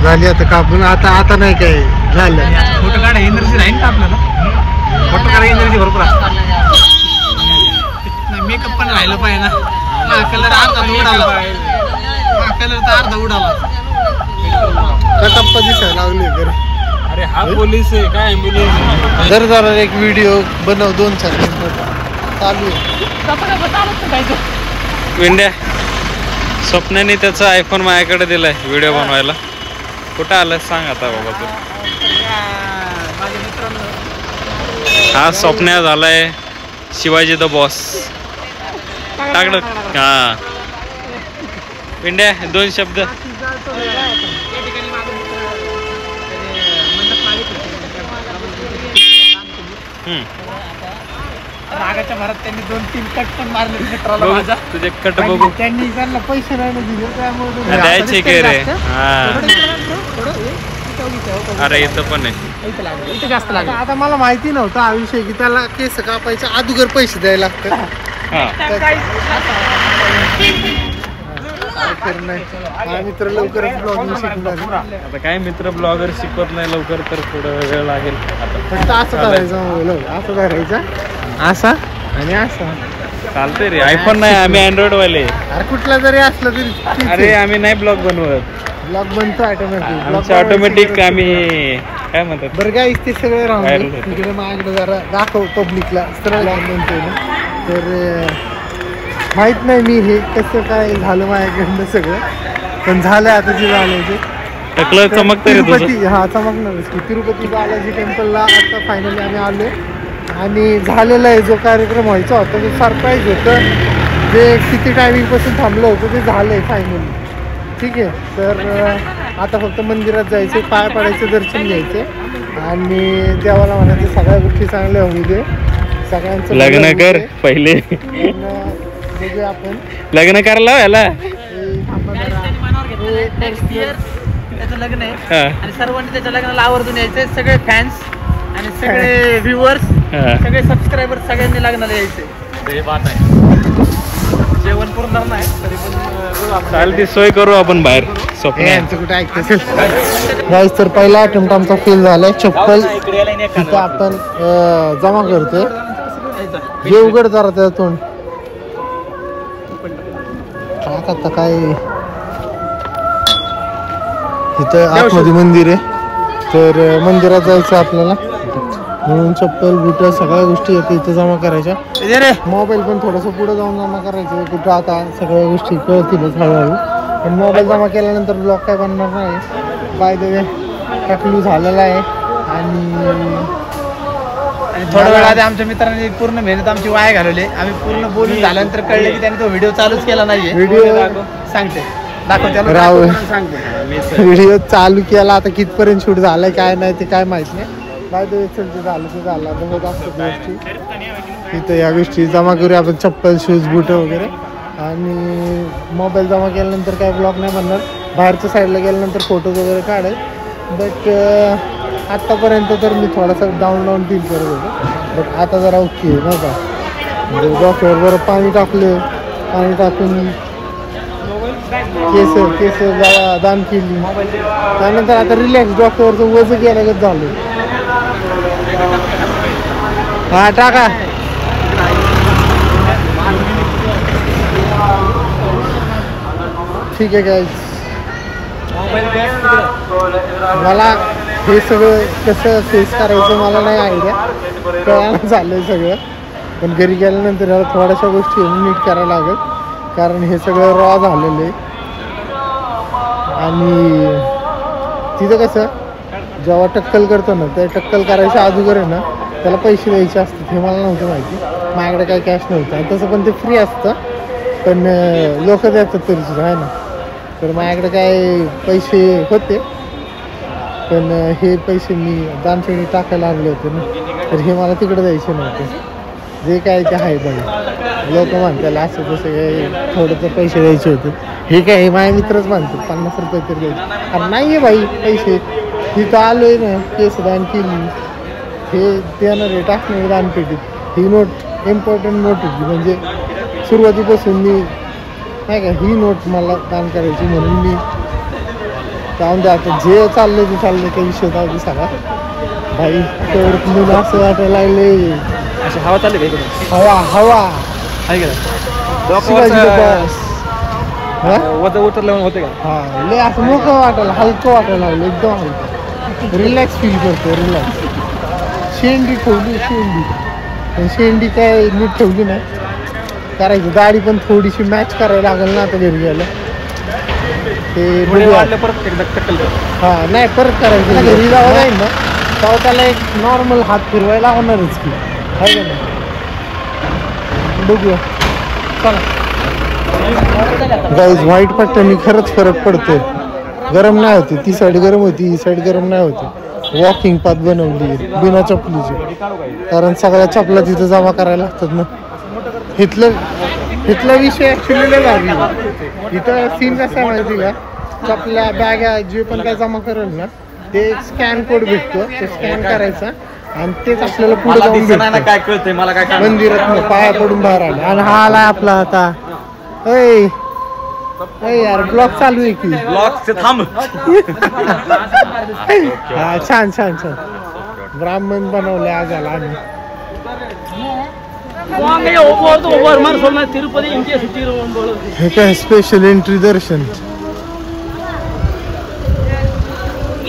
झाली आता कापून आता नाही काय झालं फोटो काढा एनर्जी राहील का आपल्याला फोटो काढा एनर्जी भरपूर मेकअप पण राहिलं पाहिजे ना कलर अर्धा उडाला कलर तर अर्धा उडाला कटप्पा दिसायला लागले घर. अरे हा पोलीस आहे काय ॲम्ब्युलन्स जरा एक व्हिडिओ बनव 2-4 मिनिट चालू आहे. विंड्या स्वप्नाने त्याचा आयफोन माझ्याकडे दिलाय व्हिडिओ बनवायला. कुठं आलं सांग आता बाबा तू. हा स्वप्न्या झालाय शिवाजी द बॉस टाकलं. हा विंड्या 2 शब्द. रागाच्या भरात त्यांनी 2-3 कट पण मारले मित्राला माझा. तुझे कट बघू. त्यांनी त्यांना पैसे नाही दिले त्यामुळे द्यायचे की रे. हा अरे इथं पण आहे. इथे जास्त लागलं. आता मला माहिती नव्हतं हा विषय की त्याला केस कापायच्या अगोदर पैसे द्यायला लागतात. मित्र लवकरच ब्लॉगिंग शिकणार. आता काय मित्र ब्लॉगर शिकवत नाही लवकर तर थोडं वेळ लागेल. फक्त असं करायचं असं करायचं असा आणि असा चालतंय रे. आयफोन नाही आम्ही अँड्रॉइड वाले. अरे कुठला जरी असलं तरी अरे आम्ही नाही ब्लॉग बनवत. ब्लॉग बनतो ऑटोमॅटिक. ऑटोमॅटिक आम्ही काय म्हणतात बरं काय ते सगळे राहून Viral होतं. इकडे माझ्याकडे जरा दाखव पब्लिकला सरळ बनतोय ना. तर माहित नाही मी हे कसं काय झालं माझ्याकडनं सगळं पण झालं आता जे झालं ते टकलं चमकतं रे तुझं. तिरुपती हा चमकणारच की तिरुपती बालाजी टेम्पलला आता फायनली आम्ही आलो आणि झालेला आहे जो कार्यक्रम व्हायचा होता ते सरप्राईज होतं. जे किती टायमिंगपासून थांबलं होतं ते झालं आहे फायनली. ठीक आहे तर आता फक्त मंदिरात जायचे पाय पडायचे दर्शन घ्यायचे आणि देवाला म्हणायचे सगळ्या गोष्टी चांगल्या होऊ दे सगळ्यांचं लग्न कर पहिले. बघूया आपण लग्न करायला याला. नेक्स्ट इयर त्याचं लग्न आहे हा. आणि सर्वांनी त्याच्या लग्नाला आवर्जून यायचे. सगळे फॅन्स आणि सगळे व्ह्युअर्स हा. सगळे सबस्क्रायबर सगळ्यांनी लग्नाला यायचे. हे बात आहे. जेवण पुरणार नाही तरी पण चाल ती सोय करू आपण बाहेर. स्वप्न यांचं कुठे ऐकत असेल गाईस. तर पहिला अटेम्प्ट आमचा फेल झालाय. चप्पल तिथं आपण जमा करतोय. जे उघड जरा त्या तोंड आता काय इथं आतमध्ये मंदिर आहे तर मंदिरात जायचं आपल्याला म्हणून चप्पल बुट सगळ्या गोष्टी इथं जमा करायच्या. मोबाईल पण थोडंसं पुढे जाऊन जमा करायचं. कुठं आता सगळ्या गोष्टी कळतीलच हळूहळू पण मोबाईल जमा केल्यानंतर ब्लॉग काय बनणार नाही. बाय द वे टकलू झालेला आहे आणि थोड्या वेळ आधी आमच्या मित्रांनी पूर्ण मेहनत आमची वाया घालवली. आम्ही पूर्ण बोलून झाल्यानंतर कळले की त्याने तो व्हिडिओ चालूच केला नाहीये. व्हिडिओ सांगते दाखव त्याला राव. सांगते. व्हिडिओ चालू केला आता कितपर्यंत शूट झालाय काय नाही ते काय माहित नाही काय ते चल ते झालं ते झालं आता होत असतात गोष्टी. इथं या गोष्टी जमा करूया आपण, चप्पल शूज बूट वगैरे. आणि मोबाईल जमा केल्यानंतर काय ब्लॉग नाही बनणार, बाहेरच्या साईडला गेल्यानंतर फोटोज वगैरे काढेल. बट आत्तापर्यंत तर मी थोडासा डाऊन फील करत होतो, बट आता जरा ओके नाही का. म्हणजे डॉक्टर बरं पाणी टाकलं, पाणी टाकून केस दान केली, त्यानंतर आता रिलॅक्स डॉक्टरवरचं वजन गेल्यागत झालं. हा टाका. ठीक आहे गाईज, मला हे सगळं कसं फेस करायचं मला नाही आयडिया, कळायला झालं सगळं. पण घरी गेल्यानंतर याला थोड्याशा गोष्टी नीट करायला लागेल, कारण हे सगळं रॉ झालेलं आहे. आणि तिथं कसं जेव्हा टक्कल करतो ना, त्या टक्कल करायच्या अगोदर आहे ना त्याला पैसे द्यायचे असतात, हे मला नव्हतं माहिती. माझ्याकडे काही कॅश नव्हतं, आणि तसं पण ते फ्री असतं, पण लोक देतात तरी सुद्धा आहे ना. तर माझ्याकडे काय पैसे होते, पण हे पैसे मी दानपेटीत टाकायला आणले होते ना, तर हे मला तिकडे द्यायचे नव्हते. जे काय ते आहे बाई, लोक म्हणतात असं तसं काय थोडं तर पैसे द्यायचे होते. हे काय माझे मित्रच म्हणतात 50 रुपये तरी द्यायचे. अरे नाही आहे बाई पैसे, तिथं आलो आहे ना, केस दान केली, हे देणार आहे टाकणार दानपेटीत. ही नोट इम्पॉर्टंट नोट होती, म्हणजे सुरुवातीपासून मी नाही का ही नोट मला दान करायची, म्हणून मी जाऊन द्या. आता जे चाललं ते चाललं, काही विषय जाऊ सगळा भाई. तेवढं मुलं असं वाटायला लागले, अशी हवा चालली का? हवा हवा आहे का? वजन उतरल्यावर होते का? हा लय असं मोकळं वाटायला, हलकं वाटायला लागलं, एकदम हलकं, रिलॅक्स फील करतो, रिलॅक्स. शेंडी ठेवली, शेंडी, पण शेंडी काय नीट ठेवली नाही, करायची. दाढी पण थोडीशी मॅच करायला लागेल ना आता घरी गेलं ते. परत एकदा टक्कल कर. हा नाही परत करायचं, घरी जावं जाईल ना तेव्हा त्याला एक नॉर्मल हात फिरवायला होणारच की, आहे का नाही. बघूया चला गाईज. व्हाईट पट्ट्याने खरंच फरक पडतोय, गरम नाही होती, ती साईड गरम होती, ही साईड गरम नाही होती. वॉकिंग पाथ बनवली बिना चपलीची, कारण सगळ्या चपला तिथं जमा करायला लागतात ना. इथला विषय ॲक्च्युली लय भारी. इथं सीन कसा आहे माहिती का, चपल्या बॅगा जे पण काय जमा करेल ना, ते स्कॅन कोड भेटतो, ते स्कॅन करायचा आणि तेच आपल्याला पुढे जाऊन भेटतं. काय कळतंय मला, काय मंदिरात पाया पडून बाहेर आले. आणि हा आला आपला आता. यार ब्लॉग चालू आहे की, ब्लॉक थांब. हा छान छान छान. ब्राह्मण बनवले आज आला. आणि हे काय स्पेशल एंट्री दर्शन,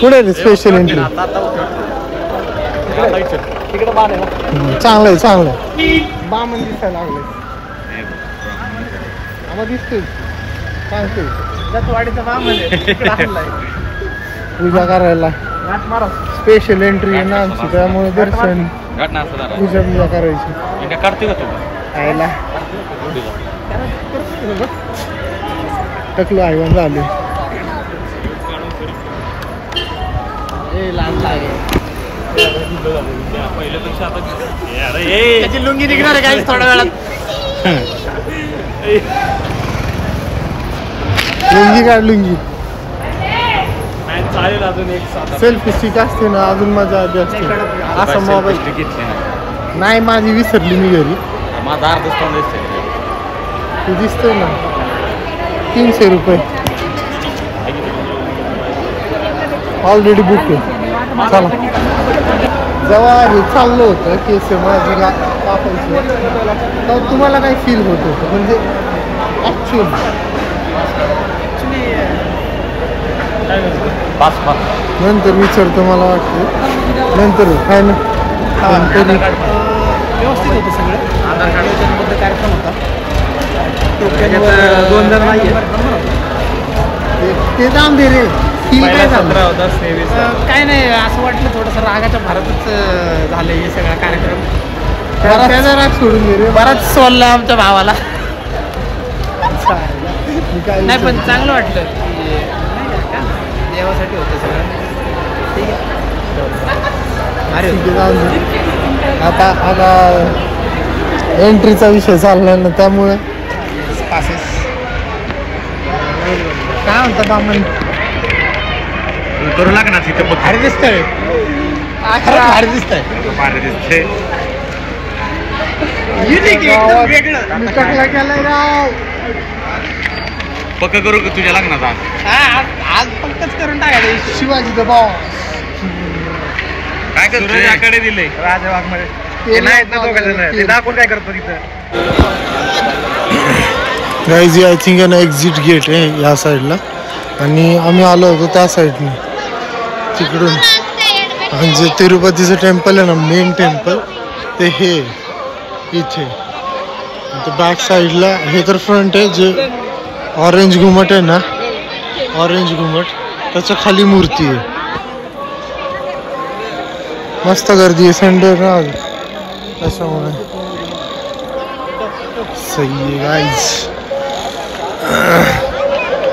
पुढे रे स्पेशल एंट्री. चांगलंय चांगलंय, बामन दिसायला लागले, आम्हाला दिसतोय सांगतोय जतवाडीचा बामन पूजा करायला. स्पेशल एंट्री आहे ना आमची, त्यामुळे दर्शन पूजा पूजा करायची. काढते का तू खायला टकलो आयवण झाले. त्याची लुंगी निघणार आहे काही थोड्या वेळात. लुंगी काढ लुंगी. चालेल अजून एक सेल्फी स्टिक असते ना, अजून मजा आली असते. असं मोबाईल नाही, माझी विसरली मी घरी. माझा अर्ध स्टॉन दिसते, तू दिसतोय ना. 300 रुपये ऑलरेडी बुक आहे. चला जेव्हा हे चाललं होतं केस माझी कापायचं, तेव्हा तुम्हाला काय फील होत होतं, म्हणजे ॲक्च्युअली नंतर विचारतो मला वाटतं, नंतर काय ना व्यवस्थित होतं सगळं. नियोजनबद्ध कार्यक्रम होता. 2 जण नाही ते दाम दे रे. काय झालं काय नाही, असं वाटलं थोडंसं रागाच्या भारतच झालं हे सगळा कार्यक्रम. त्याचा राग सोडून दे रे. बराच सोडला आमच्या भावाला. मी काय नाही पण चांगलं वाटलं की देवासाठी होतं सगळं. ठीक आहे. ठीक आहे, जाऊ दे. आता एंट्रीचा विषय चाललाय ना, त्यामुळे पासेस काय म्हणतात आपण करू लागणार तिथं बघ. भारी दिसतंय, भारी दिसतंय. भारी दिसते. मी टकला केलाय राव. पक्क करू का तुझ्या लग्नाचा? आज फक्तच करून टाकायचं. Shivaji the boss. काय करतो याकडे दिले राजा वाघमारे. ते नाही ना दोघं, ते दाखवून काय करतो तिथं? गाईज आय थिंक आहे ना एक्झिट गेट आहे या साईडला, आणि आम्ही आलो होतो त्या साईडने तिकडून. आणि जे तिरुपतीचं टेम्पल आहे ना, मेन टेम्पल, ते हे इथे. तर बॅक साईडला हे तर फ्रंट आहे. जे ऑरेंज घुमट आहे ना, ऑरेंज घुमट, त्याच्या खाली मूर्ती आहे. मस्त गर्दी आहे, संडे ना आज, त्याच्यामुळे सही आहे गाईज.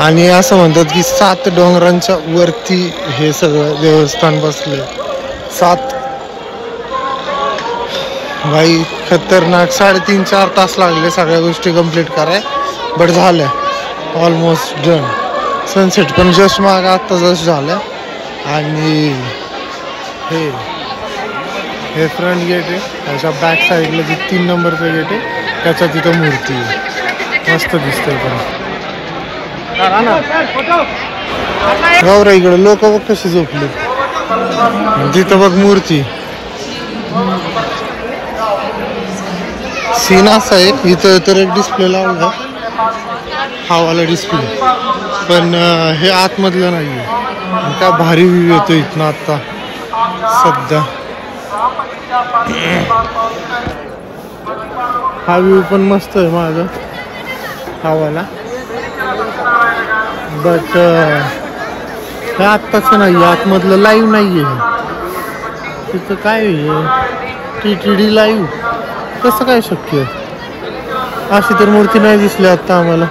आणि असं म्हणतात की 7 डोंगरांच्या वरती हे सगळं देवस्थान बसले. 7 भाई खतरनाक. 3.5-4 तास लागले सगळ्या गोष्टी कंप्लीट कराय, बट झाल्या ऑलमोस्ट डन. सनसेट पण जस्ट माग आत्ता जस्ट झालं. आणि हे फ्रंट गेट आहे, त्याच्या बॅक साईडला जे 3 नंबरचं गेट आहे त्याच्या तिथं मूर्ती आहे. मस्त दिसतंय पण. गौरा इकडे लोक बघ कशी झोपली, तिथं बघ मूर्ती. सीन असा आहे, इथं तर एक डिस्प्ले लावला, हा वाला डिस्प्ले, पण हे आतमधलं नाही आहे. काय भारी व्ह्यू येतो इथनं आत्ता सध्या. हा व्ह्यू पण मस्त आहे माझा, हा वाला. बट हे आत्ताचं नाही, आतमधलं लाईव्ह नाही आहे. तिथं काय आहे TTD लाईव्ह, कसं काय शक्य आहे? अशी तर मूर्ती नाही दिसली आत्ता आम्हाला.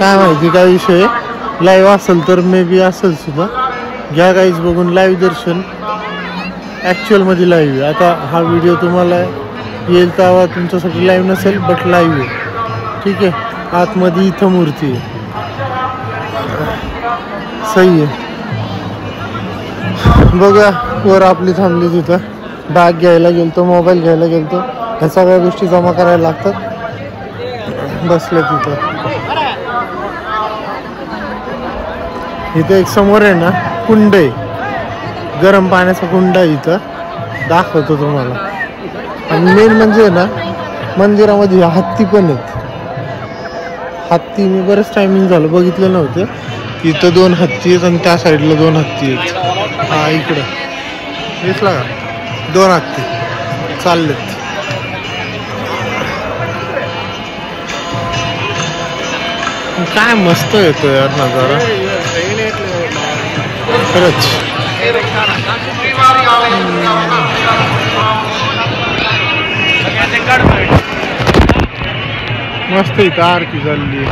काय माहिती काय विषय. लाईव्ह असेल तर मे बी असेल सुद्धा. घ्या गाईज बघून लाईव्ह दर्शन. ॲक्च्युअलमध्ये लाईव्ह आहे. आता हा व्हिडिओ तुम्हाला येईल तेव्हा तुमच्यासाठी लाईव्ह नसेल, बट लाईव्ह आहे. ठीक आहे. आतमध्ये इथं मूर्ती आहे. सही आहे. बघा वर आपली थांबली तिथं. बॅग घ्यायला गेलतो, मोबाईल घ्यायला गेलतो, ह्या सगळ्या गोष्टी जमा करायला लागतात. बसले तिथं. इथं एक समोर आहे ना कुंड आहे, गरम पाण्याचा कुंड आहे. इथं दाखवतो तुम्हाला. आणि मेन म्हणजे ना मंदिरामध्ये हत्ती पण आहेत. हत्ती मी बरंच टायमिंग झालं बघितलं नव्हतं. इथं 2 हत्ती आहेत आणि त्या साईडला 2 हत्ती आहेत. हा इकडं दिसला का, 2 हत्ती चाललेत. काय मस्त येतो यार नजारा खरंच. मस्त इथं आरती चालली.